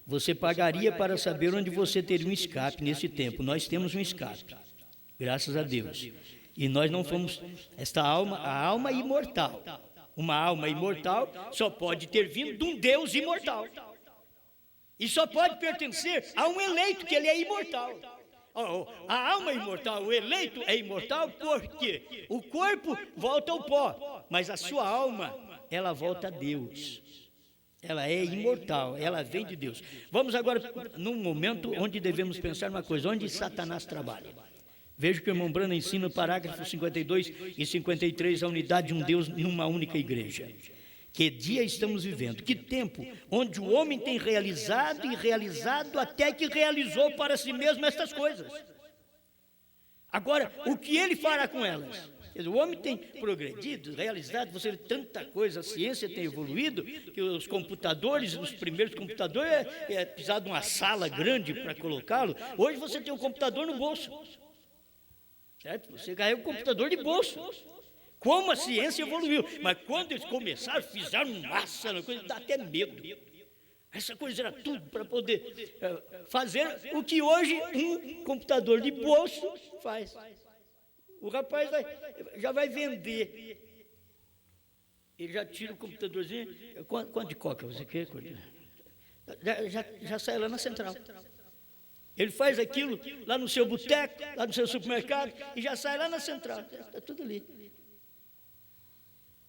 Você pagaria para saber onde você teria um escape nesse tempo. Nós temos um escape, graças a Deus. E nós não fomos, esta alma, a alma imortal. Uma alma imortal só pode ter vindo de um Deus imortal. E só pode pertencer a um eleito, que ele é imortal. A alma imortal, o eleito é imortal porque o corpo volta ao pó, mas a sua alma, ela volta a Deus. Ela é imortal, ela vem de Deus. Vamos agora num momento onde devemos pensar uma coisa, onde Satanás trabalha. Veja que o irmão Branham ensina no parágrafo 52 e 53 a unidade de um Deus numa única igreja. Que dia estamos vivendo? Que tempo onde o homem tem realizado e realizado até que realizou para si mesmo estas coisas. Agora, o que ele fará com elas? O homem tem progredido, realizado, você vê tanta coisa, a ciência tem evoluído, que os computadores, os primeiros computadores, precisava de uma sala grande para colocá-lo. Hoje você tem um computador no bolso. Certo? Você carrega o computador de bolso. Como a ciência evoluiu. Mas quando eles começaram, fizeram massa, dá até medo. Essa coisa era tudo para poder fazer o que hoje um computador de bolso faz. O rapaz já vai vender. Ele já tira o computadorzinho. Quanto de coca você quer? Já sai lá na central. Ele faz aquilo lá no seu boteco, lá no seu supermercado, e já sai lá na central. Está tudo ali.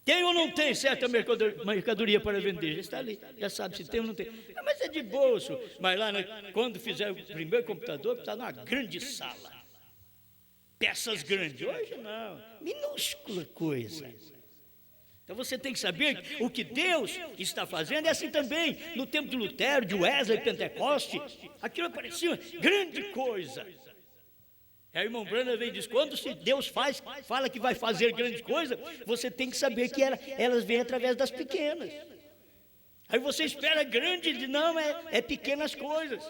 Tem ou não tem certa mercadoria para vender? Já está ali, já sabe se tem ou não tem. Mas é de bolso. Mas lá, quando fizer o primeiro computador, está numa grande sala. Peças grandes. Hoje não, minúscula coisa. Então você tem que saber que o que Deus está fazendo é assim também. No tempo de Lutero, de Wesley, Pentecoste, aquilo parecia grande coisa. O irmão Branham vem e diz, quando Deus fala que vai fazer grande coisa, você tem que saber que elas vêm através das pequenas. Aí você espera grande, não, é pequenas coisas.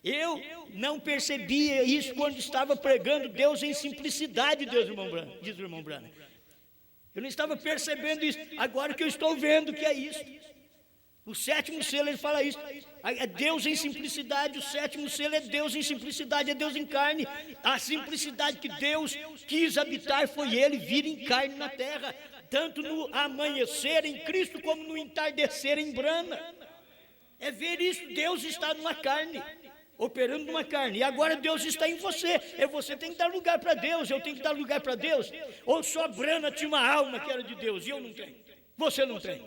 Eu não percebia isso quando estava pregando Deus em simplicidade, diz o irmão Branham. Eu não estava percebendo isso, agora que eu estou vendo que é isso. O sétimo selo, ele fala isso, é Deus em simplicidade, o sétimo selo é Deus em simplicidade, é Deus em carne. A simplicidade que Deus quis habitar foi Ele vir em carne na terra, tanto no amanhecer em Cristo, como no entardecer em Branham. É ver isso, Deus está numa carne, operando numa carne, e agora Deus está em você, e você tem que dar lugar para Deus, eu tenho que dar lugar para Deus, ou só Branham tinha uma alma que era de Deus, e eu não tenho, você não tem.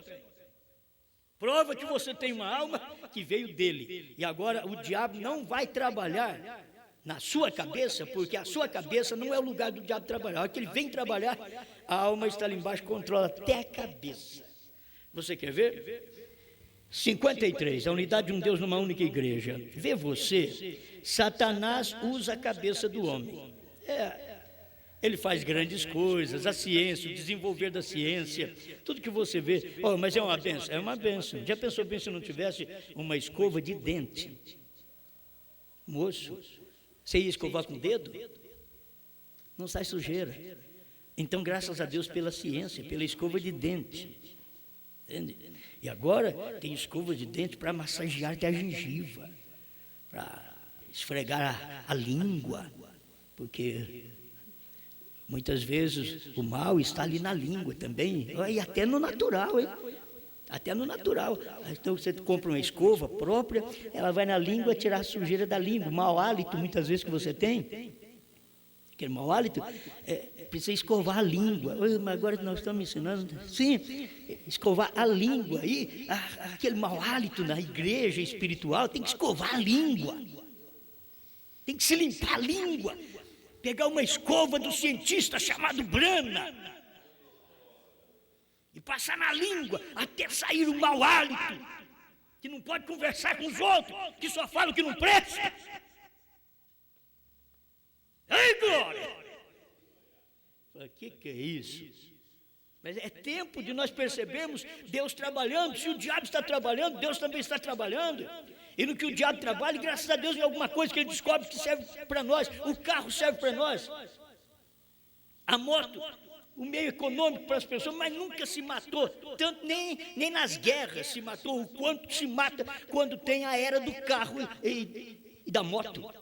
Prova que você tem uma alma que veio dele. E agora o diabo não vai trabalhar na sua cabeça, porque a sua cabeça não é o lugar do diabo trabalhar. A hora que ele vem trabalhar, a alma está ali embaixo, controla até a cabeça. Você quer ver? 53, a unidade de um Deus numa única igreja. Vê você, Satanás usa a cabeça do homem. Ele faz grandes coisas, a ciência, o desenvolver da ciência, tudo que você vê. Mas é uma bênção? É uma bênção. Já pensou bem se não tivesse uma escova de dente? Moço, você ia escovar com o dedo? Não sai sujeira. Então, graças a Deus pela ciência, pela escova de dente. Entende? E agora tem escova de dente para massagear até a gengiva, para esfregar a língua, porque muitas vezes o mal está ali na língua também, e até no natural, hein? Até no natural. Então você compra uma escova própria, ela vai na língua tirar a sujeira da língua, o mau hálito muitas vezes que você tem, aquele mau hálito, precisa escovar a língua. Mas agora nós estamos ensinando, sim, escovar a língua, e aquele mau hálito na igreja espiritual, tem que escovar a língua, tem que se limpar a língua. Pegar uma escova do cientista chamado Branham e passar na língua até sair o mau hálito, que não pode conversar com os outros, que só fala o que não presta. Ei, glória! O que é isso? Mas é tempo de nós percebermos Deus trabalhando. Se o diabo está trabalhando, Deus também está trabalhando. E no que o diabo trabalha, graças a Deus, em alguma coisa que ele descobre que serve para nós. O carro serve para nós. A moto o meio econômico para as pessoas, mas nunca se matou, tanto nem nas guerras se matou, o quanto se mata quando tem a era do carro e da moto.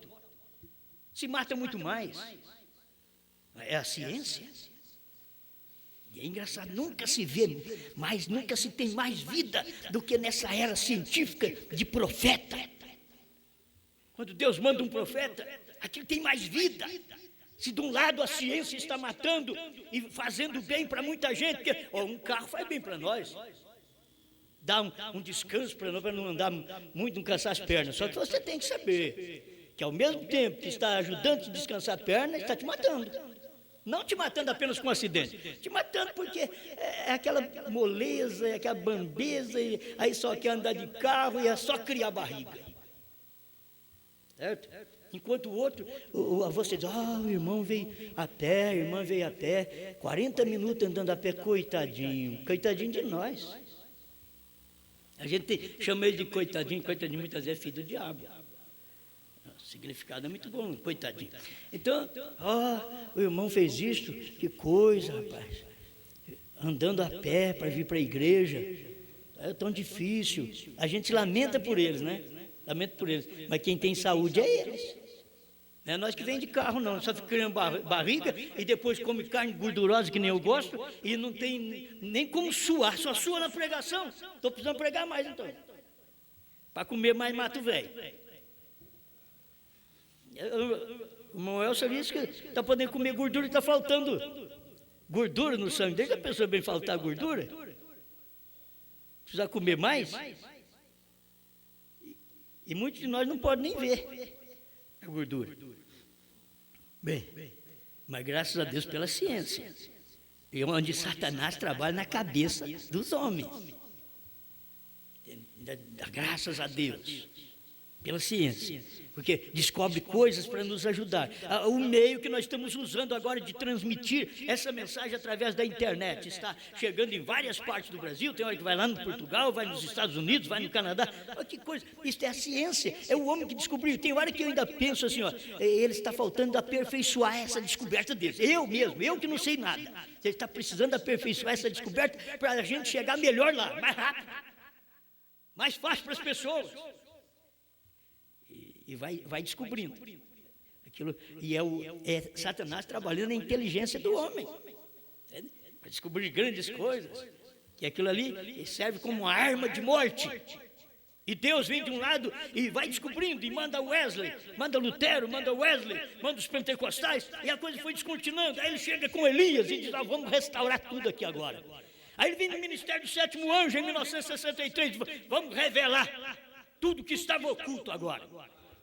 Se mata muito mais. É a ciência. E é engraçado, nunca se vê mais, nunca se tem mais vida do que nessa era científica de profeta. Quando Deus manda um profeta, aquilo tem mais vida. Se de um lado a ciência está matando e fazendo bem para muita gente, porque um carro faz bem para nós, dá um descanso para nós, para não andar muito, não cansar as pernas. Só que você tem que saber que ao mesmo tempo que está ajudando a te descansar a perna, está te matando. Não te matando apenas com um acidente, te matando porque é aquela moleza, é aquela bambeza, e aí só quer andar de carro e é só criar barriga. Certo? Enquanto o outro, você diz, o irmão veio a pé, a irmã veio a pé, 40 minutos andando a pé, coitadinho de nós. A gente chama ele de coitadinho muitas vezes é filho do diabo. O significado é muito bom, coitadinho. Então, o irmão fez isto, que coisa, rapaz. Andando a pé para vir para a igreja, é tão difícil. A gente lamenta por eles, né? Lamenta por eles. Mas quem tem saúde é eles. Não é nós que vem de carro, não. Só fica criando barriga e depois come carne gordurosa, que nem eu gosto, e não tem nem como suar, só sua na pregação. Estou precisando pregar mais, então. Para comer mais mato velho. O irmão Elcio disse que está podendo comer gordura e está faltando gordura no sangue dele. A pessoa bem faltar gordura, precisa comer mais. E muitos de nós não podem nem ver a gordura. Bem, mas graças a Deus pela ciência. E onde Satanás trabalha na cabeça dos homens. Graças a Deus pela ciência, porque descobre coisas para nos ajudar. O meio que nós estamos usando agora de transmitir essa mensagem através da internet está chegando em várias partes do Brasil. Tem hora que vai lá no Portugal, vai nos Estados Unidos, vai no Canadá. Olha que coisa, isso é a ciência, é o homem que descobriu. Tem hora que eu ainda penso assim, ele está faltando aperfeiçoar essa descoberta dele. Eu que não sei nada, ele está precisando aperfeiçoar essa descoberta para a gente chegar melhor lá, mais rápido, mais fácil para as pessoas. E vai descobrindo aquilo, e é Satanás trabalhando na inteligência do homem, para descobrir grandes coisas, que aquilo ali serve como uma arma de morte. E Deus vem de um lado e vai descobrindo, e manda Wesley, manda Lutero, manda Wesley, manda os pentecostais, e a coisa foi descontinuando. Aí ele chega com Elias e diz, vamos restaurar tudo aqui agora. Aí ele vem no ministério do sétimo anjo em 1963, vamos revelar tudo que estava oculto agora.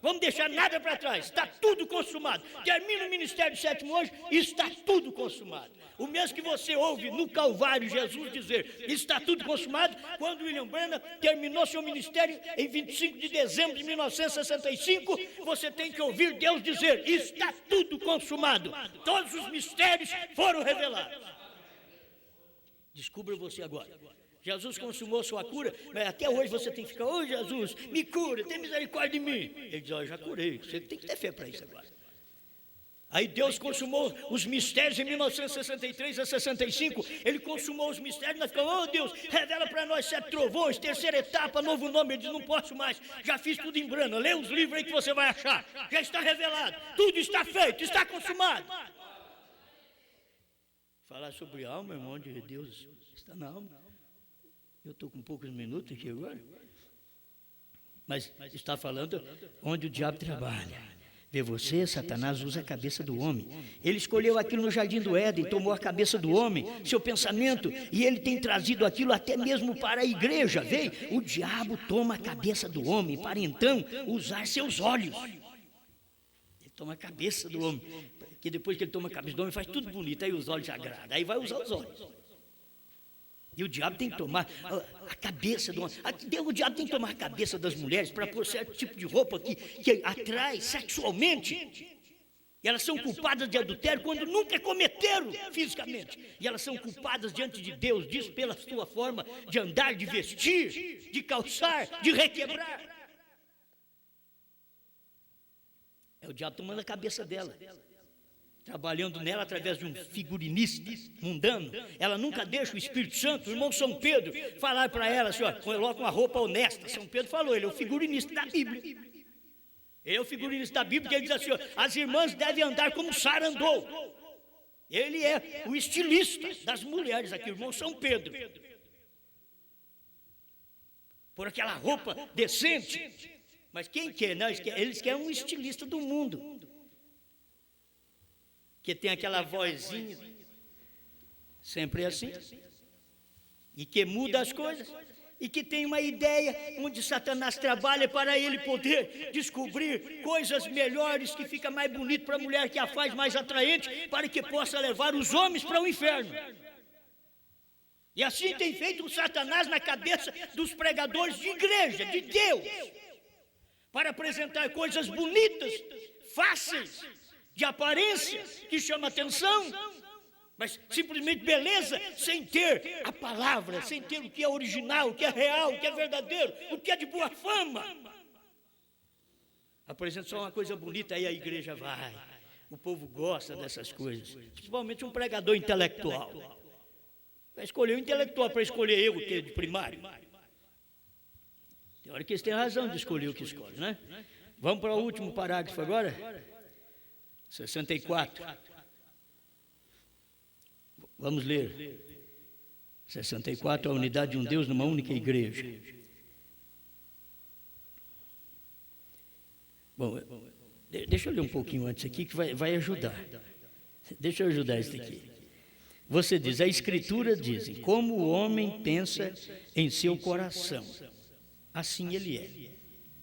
Vamos deixar nada para trás, está tudo consumado. Termina o ministério do sétimo anjo, está tudo consumado. O mesmo que você ouve no Calvário Jesus dizer, está tudo consumado, quando William Branham terminou seu ministério em 25 de dezembro de 1965, você tem que ouvir Deus dizer, está tudo consumado. Todos os mistérios foram revelados. Descubra você agora. Jesus consumou sua cura, mas até hoje você tem que ficar, Jesus, me cura, tem misericórdia de mim. Ele diz, eu já curei, você tem que ter fé para isso agora. Aí Deus consumou os mistérios em 1963 a 65, ele consumou os mistérios, nós ficamos, Deus, revela para nós 7 trovões, terceira etapa, novo nome. Ele diz, não posso mais, já fiz tudo em Branham, lê os livros aí que você vai achar, já está revelado, tudo está feito, está consumado. Falar sobre alma, irmão de Deus, está na alma. Eu estou com poucos minutos aqui agora, mas está falando onde o diabo trabalha. Vê você, Satanás usa a cabeça do homem. Ele escolheu aquilo no jardim do Éden, tomou a cabeça do homem, seu pensamento, e ele tem trazido aquilo até mesmo para a igreja. Vê, o diabo toma a cabeça do homem para então usar seus olhos. Ele toma a cabeça do homem, que depois que ele toma a cabeça do homem faz tudo bonito, aí os olhos se agradam, aí vai usar os olhos. E o diabo tem que tomar a cabeça do homem. O diabo tem que tomar a cabeça das mulheres para pôr certo tipo de roupa que atrai sexualmente. E elas são culpadas de adultério quando nunca cometeram fisicamente. E elas são culpadas diante de Deus disso pela sua forma de andar, de vestir, de calçar, de requebrar. É o diabo tomando a cabeça dela. trabalhando nela através de um figurinista mundano. Ela nunca deixa o Espírito Santo, o irmão São Pedro, falar para ela assim, ó, coloca uma roupa honesta. São Pedro falou, ele é o figurinista da Bíblia. Ele é o figurinista da Bíblia, que ele diz assim, ó, as irmãs devem andar como Sara andou. Ele é o estilista das mulheres aqui, o irmão São Pedro. Por aquela roupa decente. Mas quem quer? Não, eles querem um estilista do mundo. Que tem aquela vozinha, sempre assim, e que muda as coisas, e que tem uma ideia onde Satanás trabalha para ele poder descobrir coisas melhores, que fica mais bonito para a mulher, que a faz mais atraente, para que possa levar os homens para o inferno. E assim tem feito o Satanás na cabeça dos pregadores de igreja, de Deus, para apresentar coisas bonitas, fáceis, de aparência, que chama atenção, mas simplesmente beleza, sem ter a palavra, sem ter o que é original, o que é real, o que é verdadeiro, o que é de boa fama. Apresenta só uma coisa bonita, aí a igreja vai. O povo gosta dessas coisas, principalmente um pregador intelectual. Vai escolher um intelectual para escolher eu, que é de primário. Tem hora que eles têm razão de escolher o que escolhe, né? Vamos para o último parágrafo agora? 64. Vamos ler. 64, a unidade de um Deus numa única igreja. Bom, deixa eu ler um pouquinho antes aqui, que vai ajudar. Deixa eu ajudar isso aqui. Você diz, a Escritura diz, como o homem pensa em seu coração, assim ele é.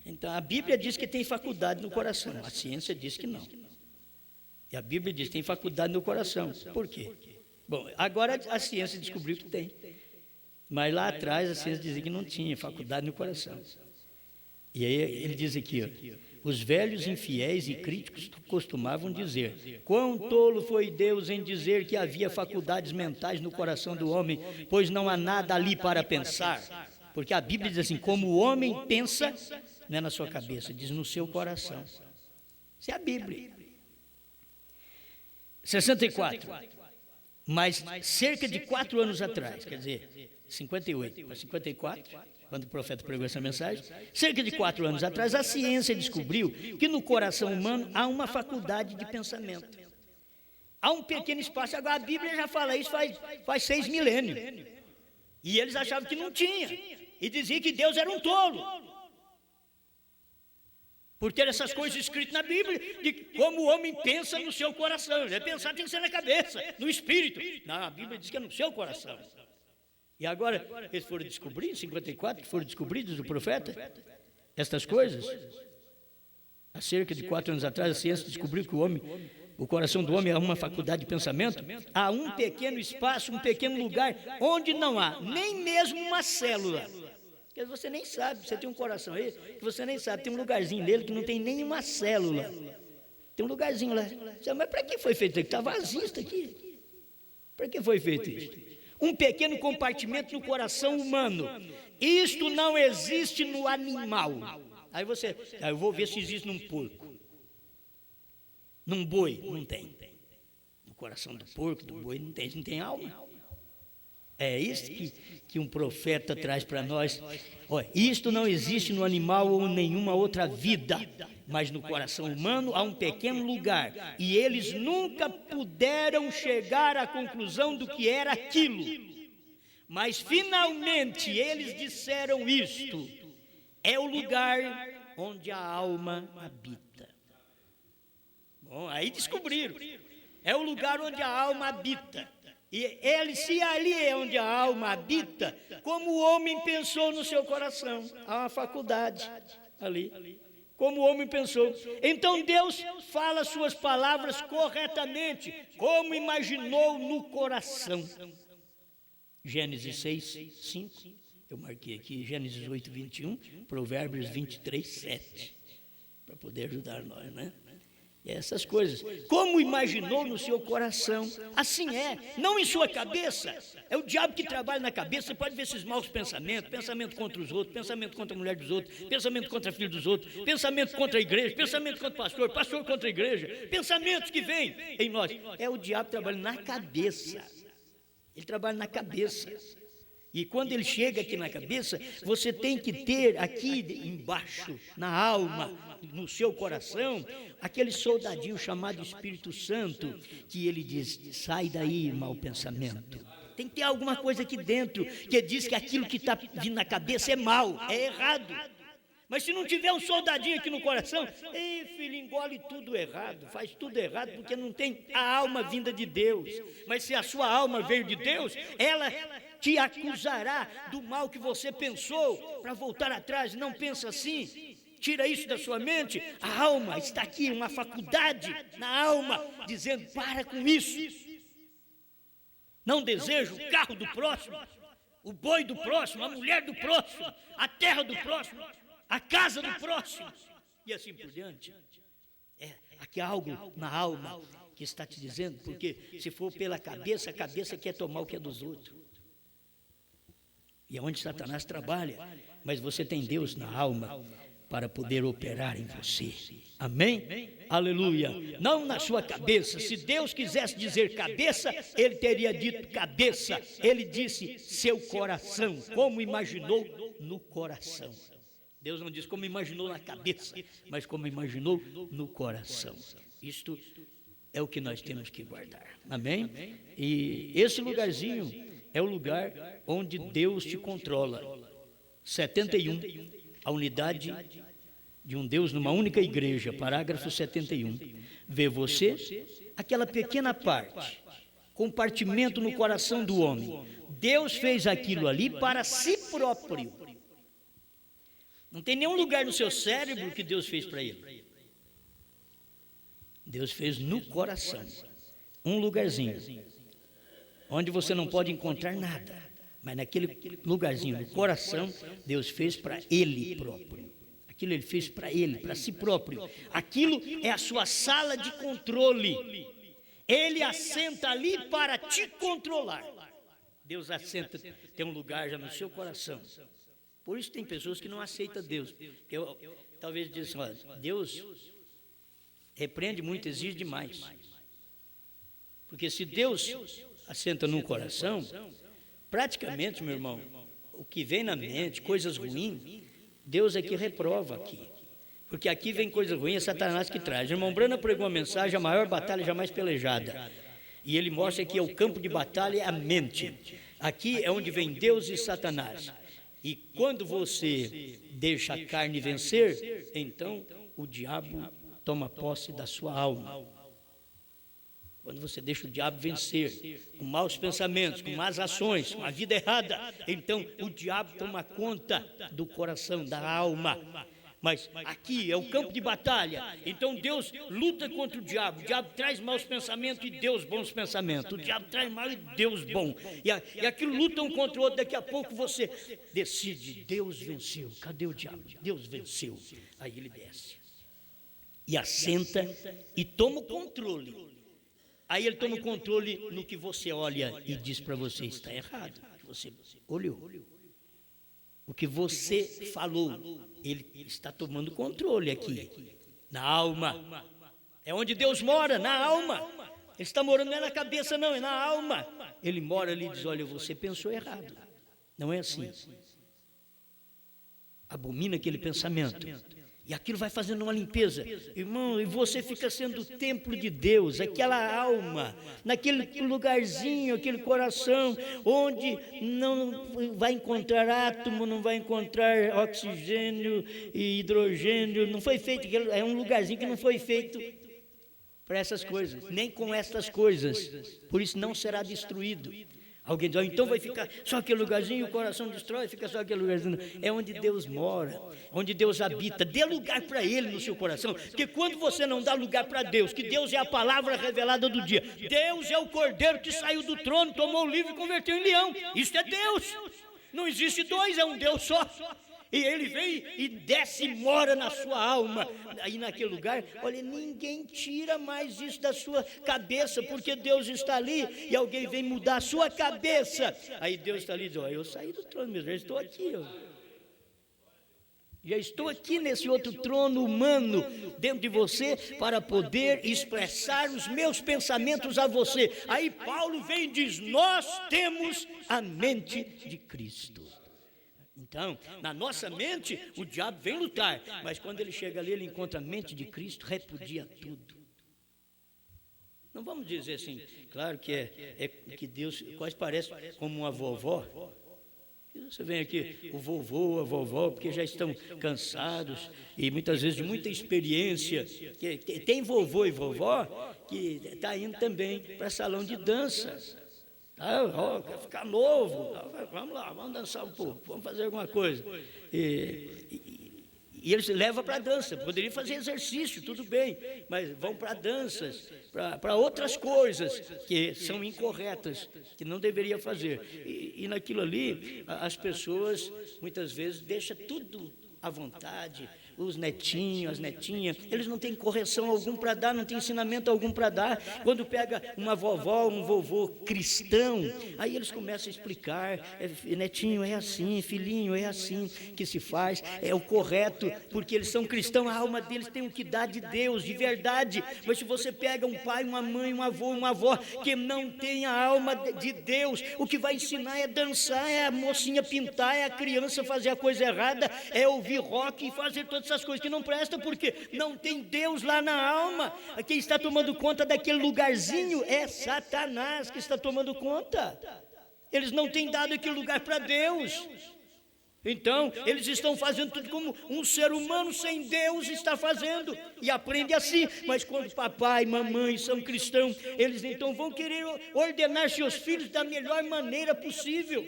Então, a Bíblia diz que tem faculdade no coração, a ciência diz que não. E a Bíblia diz que tem faculdade no coração. Por quê? Bom, agora a ciência descobriu que tem. Mas lá atrás a ciência dizia que não tinha faculdade no coração. E aí ele diz aqui, ó, os velhos infiéis e críticos costumavam dizer, quão tolo foi Deus em dizer que havia faculdades mentais no coração do homem, pois não há nada ali para pensar. Porque a Bíblia diz assim, como o homem pensa, não é na sua cabeça, diz no seu coração. Isso é a Bíblia. 64. Mas cerca de 4 anos atrás, quer dizer, 58 para 54, quando o profeta pregou essa mensagem, cerca de 4 anos atrás, a ciência descobriu que no coração humano há uma faculdade de pensamento. Há um pequeno espaço, agora a Bíblia já fala isso faz 6 milênios. E eles achavam que não tinha, e diziam que Deus era um tolo. Por ter essas coisas escritas na Bíblia, de como o homem pensa no seu coração. Pensar tem que ser na cabeça, no espírito. Não, a Bíblia diz que é no seu coração. E agora, eles foram descobrir, em 54, que foram descobridos do profeta, estas coisas. Há cerca de 4 anos atrás, a ciência descobriu que o coração do homem é uma faculdade de pensamento. Há um pequeno espaço, um pequeno lugar, onde não há nem mesmo uma célula. Porque você nem sabe, você tem um coração aí, que você nem sabe, tem um lugarzinho nele que não tem nenhuma célula. Tem um lugarzinho lá. Mas para que foi feito isso? Está vazio isso aqui. Para que foi feito isso? Um pequeno compartimento no coração humano. Isto não existe no animal. Aí eu vou ver se existe num porco. Num boi, não tem. No coração do porco, do boi, não tem alma. É isso que um profeta traz para nós. Olha, isto não existe no animal ou em nenhuma outra vida, mas no coração humano há um pequeno lugar, e eles nunca puderam chegar à conclusão do que era aquilo. Mas finalmente eles disseram isto: é o lugar onde a alma habita. Bom, aí descobriram. É o lugar onde a alma habita. E se ali é onde a alma habita, como o homem pensou no seu coração, há uma faculdade ali, como o homem pensou. Então Deus fala suas palavras corretamente, como imaginou no coração. Gênesis 6, 5, eu marquei aqui, Gênesis 8, 21, Provérbios 23, 7, para poder ajudar nós, né? Essas coisas. Como imaginou no seu coração, assim é, não em sua cabeça. É o diabo que trabalha na cabeça. Você pode ver esses maus pensamentos, pensamento contra os outros, pensamento contra a mulher dos outros, pensamento contra a filha dos outros, pensamento contra a igreja, pensamento contra o pastor, pastor contra a igreja, pensamentos que vêm em nós. É o diabo trabalhando na cabeça. Ele trabalha na cabeça. E quando ele chega aqui na cabeça, você tem que ter aqui embaixo, na alma, no seu coração, aquele soldadinho chamado Espírito Santo, que ele diz: sai daí, mau pensamento. Tem que ter alguma coisa aqui dentro que diz que aquilo que está vindo na cabeça é mal, é errado. Mas se não tiver um soldadinho aqui no coração, ei, filho, engole tudo errado, faz tudo errado, porque não tem a alma vinda de Deus. Mas se a sua alma veio de Deus, ela te acusará do mal que você pensou, para voltar atrás. Não pensa assim, tira isso da sua mente. A alma está aqui, uma faculdade na alma, dizendo: para com isso. Não desejo o carro do próximo, o boi do próximo, a mulher do próximo, a terra do próximo, a casa do próximo, e assim por diante. Aqui há algo na alma que está te dizendo, porque se for pela cabeça, a cabeça quer tomar o que é dos outros. E é onde Satanás trabalha, mas você tem Deus na alma para poder operar em você. Amém? Aleluia. Não na sua cabeça. Se Deus quisesse dizer cabeça, ele teria dito cabeça. Ele disse seu coração, como imaginou no coração. Deus não diz como imaginou na cabeça, mas como imaginou no coração. Isto é o que nós temos que guardar. Amém? E esse lugarzinho é o lugar onde Deus te controla. 71, a unidade de um Deus numa única igreja, parágrafo 71. Vê você, aquela pequena parte, compartimento no coração do homem. Deus fez aquilo ali para si próprio. Não tem nenhum lugar no seu cérebro que Deus fez para ele. Deus fez no coração, um lugarzinho, onde você não pode encontrar nada, mas naquele lugarzinho, no coração, Deus fez para Ele próprio. Aquilo Ele fez para Ele, para si próprio. Aquilo é a sua sala de controle. Ele assenta ali para te controlar. Deus assenta, tem um lugar já no seu coração. Por isso tem pessoas que não aceitam Deus. Talvez dizem assim: olha, Deus repreende muito, exige demais. Porque se Deus assenta num coração, praticamente, meu irmão, o que vem na mente, coisas ruins, Deus aqui reprova aqui. Porque aqui vem coisa ruim, é Satanás que traz. O irmão Brana pregou uma mensagem: a maior batalha jamais pelejada. E ele mostra que o campo de batalha é a mente. Aqui é onde vem Deus e Satanás. E quando você deixa a carne vencer, então o diabo toma posse da sua alma. Quando você deixa o diabo vencer, com maus pensamentos, com más ações, com a vida errada, então o diabo toma conta do coração, da alma. Mas aqui é o campo de batalha, então Deus luta contra o diabo traz maus pensamentos e Deus bons pensamentos, o diabo traz mal e Deus bom, e aquilo luta um contra o outro. Daqui a pouco você decide: Deus venceu, cadê o diabo? Deus venceu. Aí ele desce e assenta e toma o controle. Aí ele toma o controle no que você olha e diz para você: está errado, o que você olhou, o que você falou. Ele está tomando controle aqui, na alma. É onde Deus mora, na alma. Ele está morando não é na cabeça não, é na alma. Ele mora ali e diz: olha, você pensou errado. Não é assim. Abomina aquele pensamento. E aquilo vai fazendo uma limpeza, irmão, e você fica sendo o templo de Deus, aquela alma, naquele lugarzinho, aquele coração, onde não vai encontrar átomo, não vai encontrar oxigênio e hidrogênio, não foi feito, é um lugarzinho que não foi feito para essas coisas, nem com essas coisas, por isso não será destruído. Alguém diz: então vai ficar só aquele lugarzinho, o coração destrói, fica só aquele lugarzinho. É onde Deus mora, onde Deus habita. Dê lugar para Ele no seu coração, porque quando você não dá lugar para Deus, que Deus é a palavra revelada do dia, Deus é o cordeiro que saiu do trono, tomou o livro e converteu em leão. Isso é Deus. Não existe dois, é um Deus só. e ele vem e desce e mora na sua alma. Aí naquele lugar, olha, ninguém tira mais isso da sua cabeça, porque Deus está ali e alguém vem mudar a sua cabeça. Aí Deus está ali e diz: olha, eu saí do trono mesmo, eu estou aqui, já estou aqui nesse outro trono humano dentro de você para poder expressar os meus pensamentos a você. Aí Paulo vem e diz: nós temos a mente de Cristo. Então, na nossa mente, o diabo vem lutar, mas quando ele chega ali, ele encontra a mente de Cristo, repudia tudo. Não vamos dizer assim, claro que que Deus quase parece como uma vovó. Você vem aqui, o vovô, a vovó, porque já estão cansados e muitas vezes de muita experiência. Tem vovô e vovó que está indo também para salão de dança. Quer ficar novo, vamos lá, vamos dançar um pouco, vamos fazer alguma coisa. E eles levam para a dança, poderiam fazer exercício, tudo bem, mas vão para danças, para outras coisas que são incorretas, que não deveria fazer. E naquilo ali, as pessoas muitas vezes deixam tudo à vontade. Os netinhos, as netinhas, eles não têm correção algum para dar, não têm ensinamento algum para dar. Quando pega uma vovó, um vovô cristão, aí eles começam a explicar: netinho, é assim, filhinho, é assim que se faz, é o correto, porque eles são cristãos, a alma deles tem o que dá de Deus, de verdade. Mas se você pega um pai, uma mãe, um avô, uma avó que não tem a alma de Deus, o que vai ensinar é dançar, é a mocinha pintar, é a criança fazer a coisa errada, é ouvir rock e fazer todas essas coisas que não prestam, porque não tem Deus lá na alma. Quem está tomando conta daquele lugarzinho é Satanás que está tomando conta. Eles não têm dado aquele lugar para Deus. Então, eles estão fazendo tudo como um ser humano sem Deus está fazendo, e aprende assim. Mas quando papai e mamãe são cristãos, eles então vão querer ordenar seus filhos da melhor maneira possível.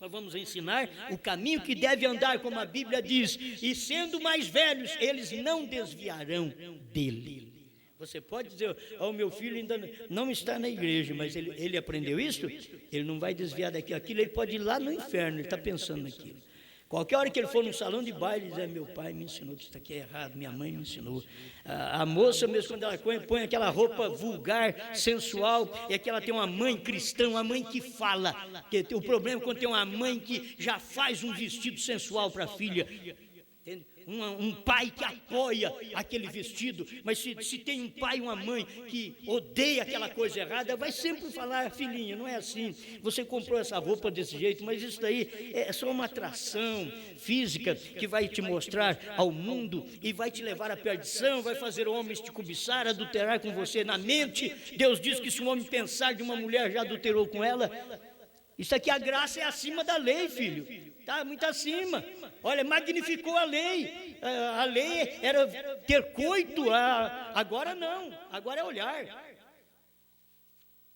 Nós vamos ensinar o caminho que deve andar, como a Bíblia diz, e sendo mais velhos, eles não desviarão dele. Você pode dizer: o meu filho ainda não está na igreja, mas ele aprendeu isso, ele não vai desviar daquilo, ele pode ir lá no inferno, ele está pensando naquilo. Qualquer hora que ele for num salão de baile, ele diz: meu pai me ensinou que isso aqui é errado, minha mãe me ensinou. A moça mesmo, quando ela põe aquela roupa vulgar, sensual, é que ela tem uma mãe cristã, uma mãe que fala. O problema é quando tem uma mãe que já faz um vestido sensual para a filha. Entende? Um pai que apoia aquele vestido, mas se tem um pai e uma mãe que odeia aquela coisa errada, vai sempre falar: filhinha, não é assim, você comprou essa roupa desse jeito, mas isso daí é só uma atração física que vai te mostrar ao mundo e vai te levar à perdição, vai fazer homens te cobiçar, adulterar com você na mente. Deus diz que se um homem pensar de uma mulher, já adulterou com ela. Isso aqui, a graça é acima da lei, filho. Está muito acima. Olha, magnificou a lei. A lei era ter coito, agora não. Agora é olhar.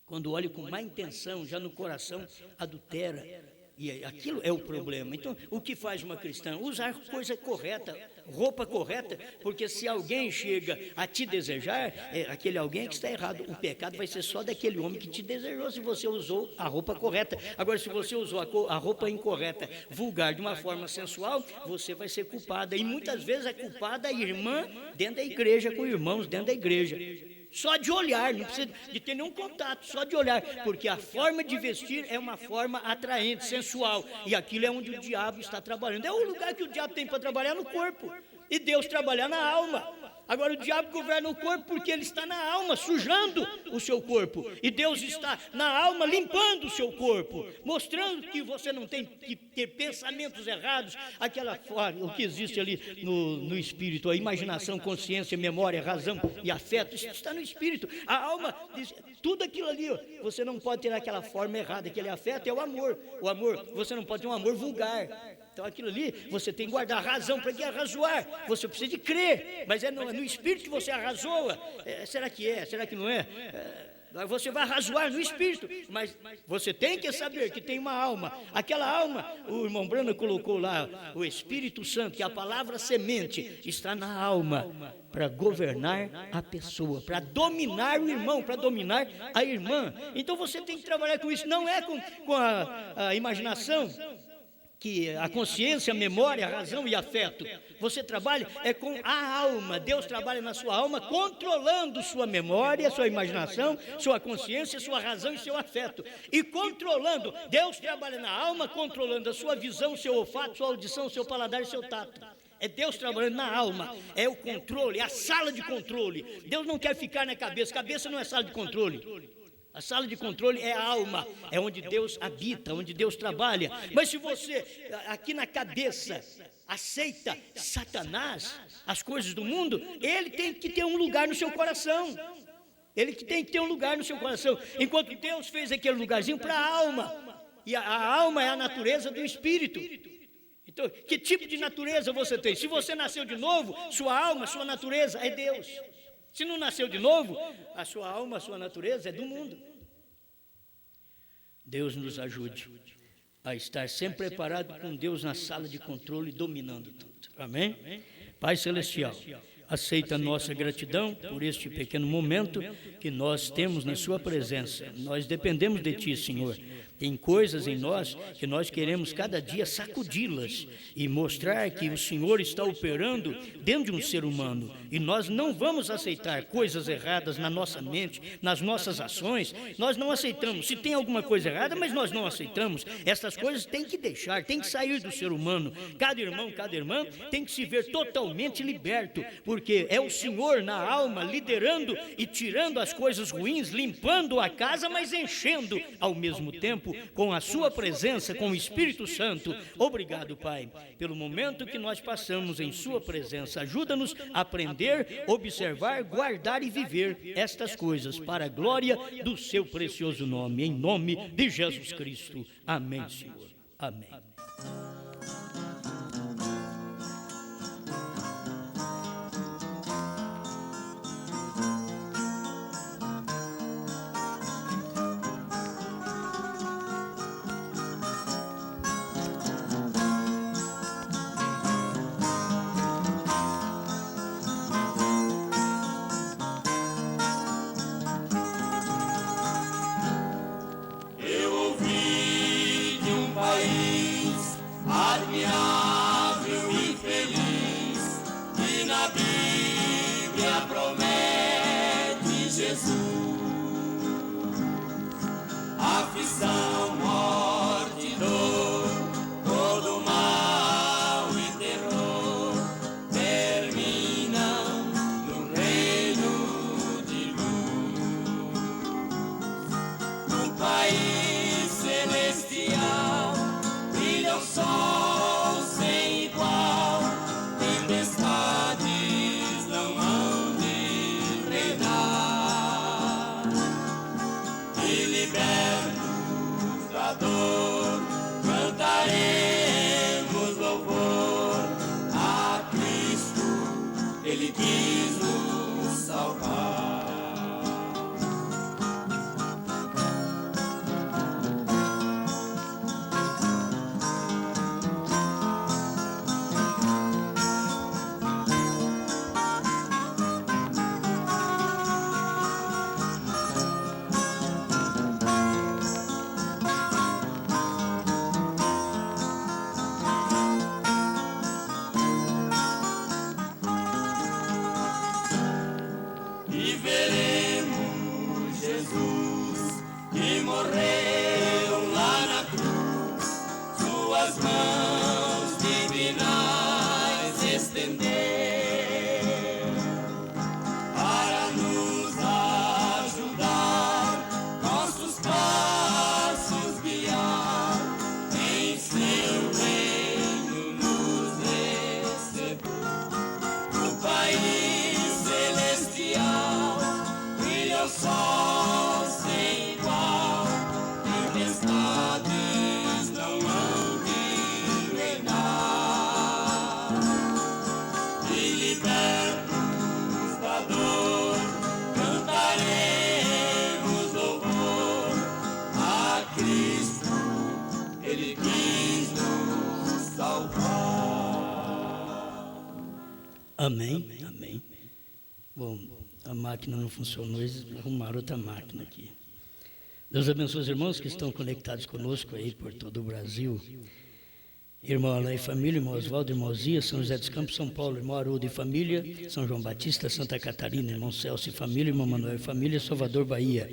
Quando olha com má intenção, já no coração, adultera. E aquilo é o problema. Então, o que faz uma cristã? Usar coisa correta, roupa correta, porque se alguém chega a te desejar, aquele alguém que está errado. O pecado vai ser só daquele homem que te desejou, se você usou a roupa correta. Agora, se você usou a roupa incorreta, vulgar, de uma forma sensual, você vai ser culpada. E muitas vezes é culpada a irmã dentro da igreja, com irmãos dentro da igreja. Só de olhar, não precisa de ter nenhum contato, só de olhar, porque a forma de vestir é uma forma atraente, sensual, e aquilo é onde o diabo está trabalhando. É o lugar que o diabo tem para trabalhar, no corpo, e Deus trabalhar na alma. Agora o diabo governa o corpo porque ele está na alma, sujando o seu corpo, e Deus está na alma, limpando o seu corpo, mostrando que você não tem que ter pensamentos errados, aquela forma, o que existe ali no espírito, a imaginação, consciência, memória, razão e afeto, isso está no espírito. A alma diz, tudo aquilo ali, você não pode ter aquela forma errada, aquele afeto é o amor, você não pode ter um amor vulgar. Então aquilo ali, você tem que guardar a razão. Para que arrazoar? Você precisa de crer, mas é no espírito que você arrazoa. Será que é? Será que não é? Você vai arrazoar no espírito, mas você tem que saber que tem uma alma. Aquela alma, o irmão Brano colocou lá, o Espírito Santo, que a palavra semente está na alma, para governar a pessoa, para dominar o irmão, para dominar a irmã. Então você tem que trabalhar com isso, não é com a imaginação, que a consciência, a memória, a razão e afeto. Você trabalha com a alma. Deus trabalha na sua alma, controlando sua memória, sua imaginação, sua consciência, sua razão e seu afeto. E controlando, Deus trabalha na alma, controlando a sua visão, seu olfato, sua audição, seu paladar e seu tato. É Deus trabalhando na alma, é o controle, é a sala de controle. Deus não quer ficar na cabeça, cabeça não é sala de controle. A sala de controle é a alma, é onde Deus habita, onde Deus trabalha. Mas se você, aqui na cabeça, aceita Satanás, as coisas do mundo, ele tem que ter um lugar no seu coração. Ele que tem que ter um lugar no seu coração. Enquanto Deus fez aquele lugarzinho para a alma. E a alma é a natureza do espírito. Então, que tipo de natureza você tem? Se você nasceu de novo, sua alma, sua natureza é Deus. Se não nasceu de novo, a sua alma, a sua natureza é do mundo. Deus nos ajude a estar sempre preparado com Deus na sala de controle, dominando tudo. Amém? Pai Celestial, aceita a nossa gratidão por este pequeno momento que nós temos na sua presença. Nós dependemos de Ti, Senhor. Tem coisas em nós que nós queremos cada dia sacudi-las e mostrar que o Senhor está operando dentro de um ser humano. E nós não vamos aceitar coisas erradas na nossa mente, nas nossas ações. Nós não aceitamos. Se tem alguma coisa errada, mas nós não aceitamos. Essas coisas têm que deixar, têm que sair do ser humano. Cada irmão, cada irmã tem que se ver totalmente liberto, porque é o Senhor na alma liderando e tirando as coisas ruins, limpando a casa, mas enchendo ao mesmo tempo com a sua presença, com o Espírito Santo. Obrigado, Pai, pelo momento que nós passamos em sua presença. Ajuda-nos a aprender, observar, guardar e viver estas coisas para a glória do seu precioso nome, em nome de Jesus Cristo. Amém, Senhor. Amém. Admirável e feliz, que na Bíblia promete Jesus. Aflição, morte, dor, todo mal e terror terminam no reino de luz. No país celestial brilha o sol sem igual, tempestades não hão de reinar. E libertos da dor, cantaremos louvor a Cristo, Ele quis nos salvar. E veremos Jesus que morreu lá na cruz, suas mãos divinais estender para nos ajudar, nossos passos guiar, em seu reino nos receber. No país celestial brilha o sol sem igual, tempestades não hão de reinar. E libertos da dor, cantaremos louvor a Cristo, Ele quis nos salvar. Amém, amém. Bom, a máquina não funcionou, eles arrumaram outra máquina aqui. Deus abençoe os irmãos que estão conectados conosco aí por todo o Brasil. Irmão Alain e família, irmão Oswaldo, irmão Zia, São José dos Campos, São Paulo, irmão Haroldo e família, São João Batista, Santa Catarina, irmão Celso e família, irmão Manuel e família, Salvador, Bahia,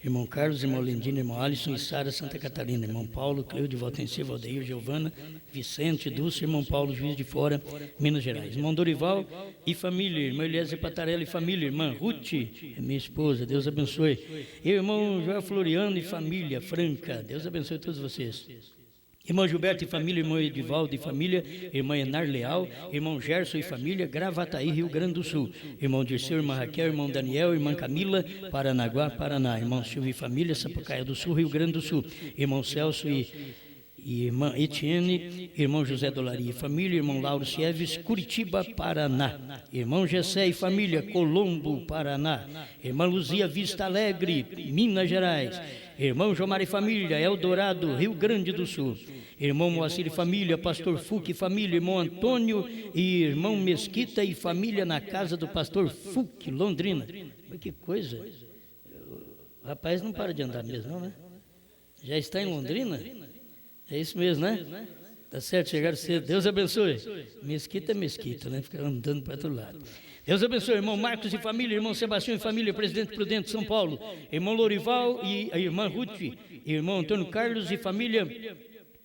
irmão Carlos, irmão Lendino, irmão Alisson e Sara, Santa Catarina, irmão Paulo, Cleude, Valtencia, Valdeir, Giovana, Vicente, Dulce, irmão Paulo, Juiz de Fora, Minas Gerais, irmão Dorival e família, irmão Eliezer Patarella e família, irmã Ruth, minha esposa, Deus abençoe, irmão Joel Floriano e família, Franca, Deus abençoe todos vocês. Irmão Gilberto e família, irmão Edivaldo e família, irmã Enar Leal, irmão Gerson e família, Gravataí, Rio Grande do Sul, irmão Dirceu, irmã Raquel, irmão Daniel, irmã Camila, Paranaguá, Paraná, irmão Silvio e família, Sapucaia do Sul, Rio Grande do Sul, irmão Celso e irmã Etienne, irmão José Dolari e família, irmão Lauro Sieves, Curitiba, Paraná, irmão Gessé e família, Colombo, Paraná, irmã Luzia Vista Alegre, Minas Gerais, irmão Jomar e família, Eldorado, Rio Grande do Sul, irmão Moacir e família, pastor Fuc e família, irmão Antônio e irmão Mesquita e família na casa do pastor Fuc, Londrina. Mas que coisa, o rapaz não para de andar mesmo, não, né? Já está em Londrina? É isso mesmo, né? Tá certo, chegaram cedo. Deus abençoe. Mesquita é mesquita, né? Fica andando para todo lado. Deus abençoe, irmão Marcos e família, irmão Sebastião e família, presidente Prudente, São Paulo, irmão Lorival e a irmã Ruth, irmão Antônio Carlos e família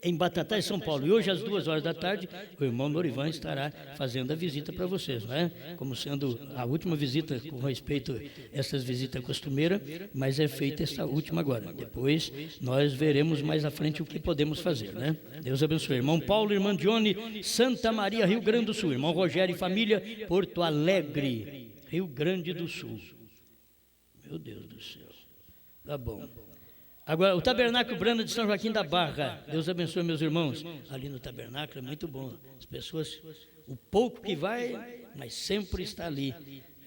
em Batatais, São Paulo. E hoje, às 2h da tarde, o irmão Lorivan estará fazendo a visita para vocês, não é? Como sendo a última visita, com respeito a essas visitas costumeiras, mas é feita essa última agora. Depois, nós veremos mais à frente o que podemos fazer, né? Deus abençoe. Irmão Paulo, irmã Dione, Santa Maria, Rio Grande do Sul. Irmão Rogério e família, Porto Alegre, Rio Grande do Sul. Meu Deus do céu. Tá bom. Agora, o Tabernáculo Brana de São Joaquim da Barra. Deus abençoe meus irmãos. Ali no tabernáculo é muito bom. As pessoas, o pouco que vai, mas sempre está ali,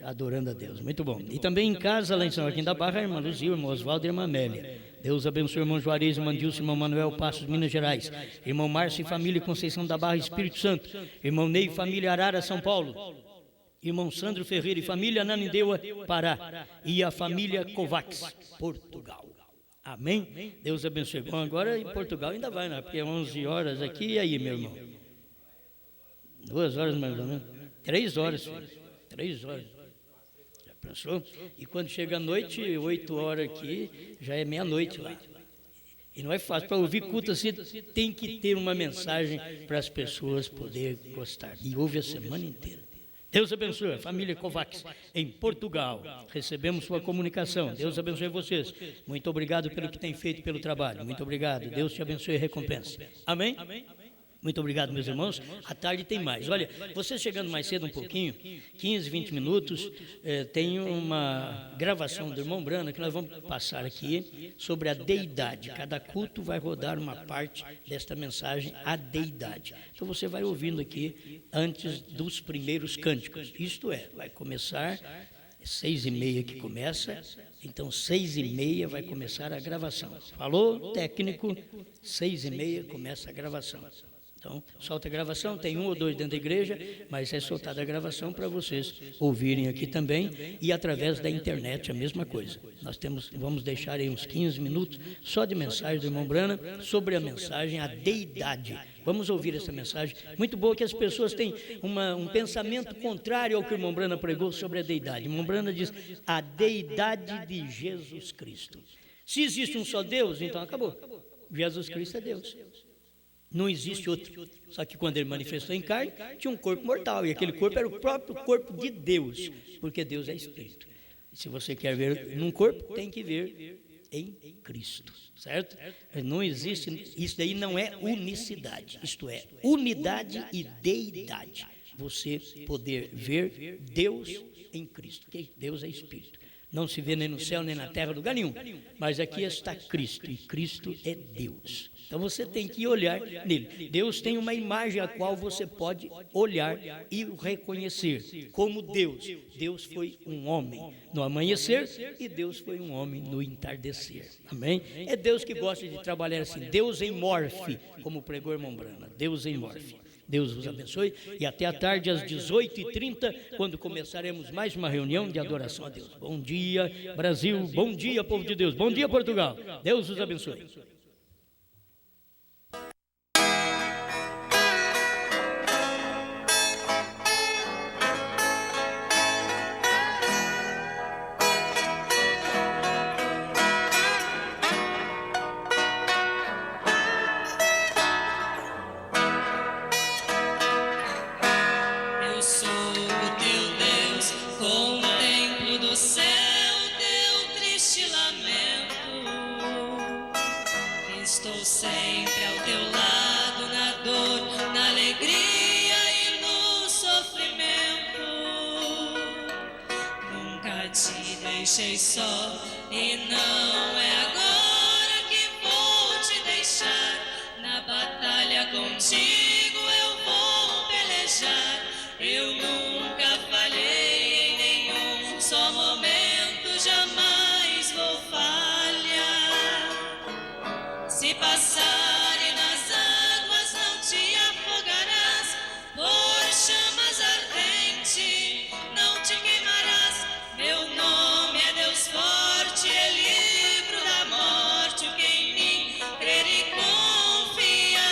adorando a Deus. Muito bom. E também em casa, lá em São Joaquim da Barra, a irmã Luzia, o irmão Oswaldo e a irmã Amélia. Deus abençoe o irmão Juarez, irmão Dilson, irmão Manuel Passos, Minas Gerais. Irmão Márcio e família, Conceição da Barra, Espírito Santo. Irmão Ney e família, Arara, São Paulo. Irmão Sandro Ferreira e família, Nanindeua, Pará. E a família Kovacs, Portugal. Amém? Deus abençoe. Bom, agora em Portugal ainda vai, né? Porque é 11 horas aqui. E aí, meu irmão? 2 horas mais ou menos. 3 horas, filho. 3 horas. Já pensou? E quando chega a noite, 8 horas aqui, já é meia-noite lá. E não é fácil. Para ouvir culto assim, tem que ter uma mensagem para as pessoas poderem gostar. E ouve a semana inteira. Deus abençoe a família Kovacs em Portugal. Recebemos sua comunicação. Deus abençoe vocês. Muito obrigado pelo que tem feito pelo trabalho. Muito obrigado. Deus te abençoe e recompense. Amém? Muito obrigado, meus irmãos. À tarde tem mais. Olha, vocês chegando mais cedo um pouquinho, 15, 20 minutos, tem uma gravação do irmão Brana que nós vamos passar aqui sobre a deidade. Cada culto vai rodar uma parte desta mensagem, a deidade. Então você vai ouvindo aqui antes dos primeiros cânticos. Isto é, vai começar 6h30 que começa, então 6h30 vai começar a gravação. Falou, técnico? 6h30 começa a gravação. Então, solta a gravação, tem 1 ou 2 dentro da igreja, mas é soltada a gravação para vocês ouvirem aqui também e através da internet a mesma coisa. Nós vamos deixar aí uns 15 minutos só de mensagem do irmão Brana sobre a mensagem, a deidade. Vamos ouvir essa mensagem. Muito boa que as pessoas têm um pensamento contrário ao que o irmão Brana pregou sobre a deidade. O irmão Brana diz a deidade de Jesus Cristo. Se existe um só Deus, então acabou. Jesus Cristo é Deus. Não existe outro. Só que quando ele manifestou em carne, tinha um corpo mortal. E aquele corpo era o próprio corpo de Deus. Porque Deus é Espírito. E se você quer ver num corpo, tem que ver em Cristo. Certo? Não existe, isso daí não é unicidade. Isto é, unidade e deidade. Você poder ver Deus em Cristo. Porque Deus é Espírito. Não se vê nem no céu, nem na terra, lugar nenhum. Mas aqui está Cristo, e Cristo é Deus. Então você tem que olhar nele. Deus tem uma imagem a qual você pode olhar e o reconhecer como Deus. Deus foi um homem no amanhecer e Deus foi um homem no entardecer. Amém? É Deus que gosta de trabalhar assim. Deus em morfe, como pregou o irmão Brana. Deus em morfe. Deus vos abençoe e até à tarde às 18h30, quando começaremos mais uma reunião de adoração a Deus. Bom dia, Brasil, bom dia, povo de Deus, bom dia, Portugal. Deus vos abençoe. deixei só, e não é agora que vou te deixar. Na batalha contigo eu vou pelejar. Eu nunca falhei em nenhum só momento, jamais vou falhar. Se passarem nas águas não te afogarás, por chamas ardentes não te queimarás. Meu nome é Deus forte, é livro da morte, o que em mim crer e confiar.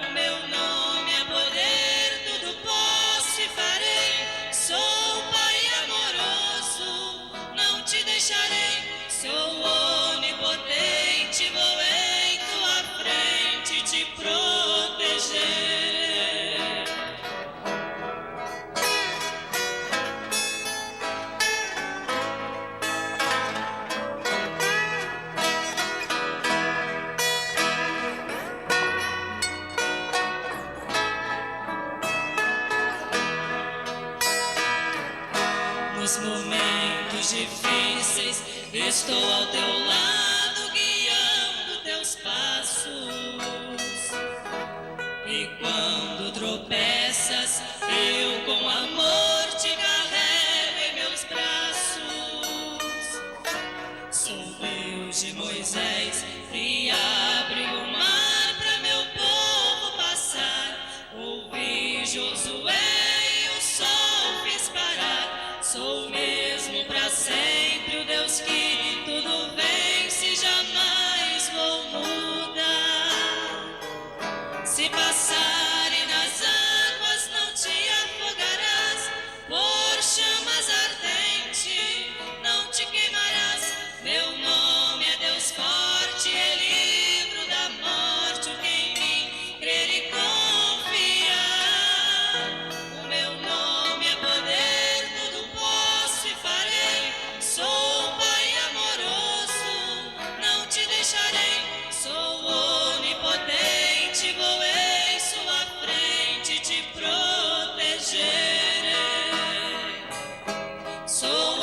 O meu nome é poder, tudo posso e farei. Sou Pai amoroso, não te deixarei. Sou onipotente, vou em tua frente te proteger. Nos momentos difíceis estou ao teu lado, guiando teus passos. E quando tropeças, eu com amor te carrego em meus braços. Sou Deus de Moisés, e abre o mar para meu povo passar. Ouvi Josué e o sol fiz parar. Sou mesmo para sempre o Deus que tudo vence, jamais vou mudar. Se passarem nas águas não te afogarás, por chamas ardentes não te queimarás. Meu nome é Deus forte, é livro da morte, o que em mim crer e confiar. O meu nome é poder, tudo posso e farei. Sou Pai amoroso, não te deixarei. Sou onipotente, vou em sua frente te protegerei. Sou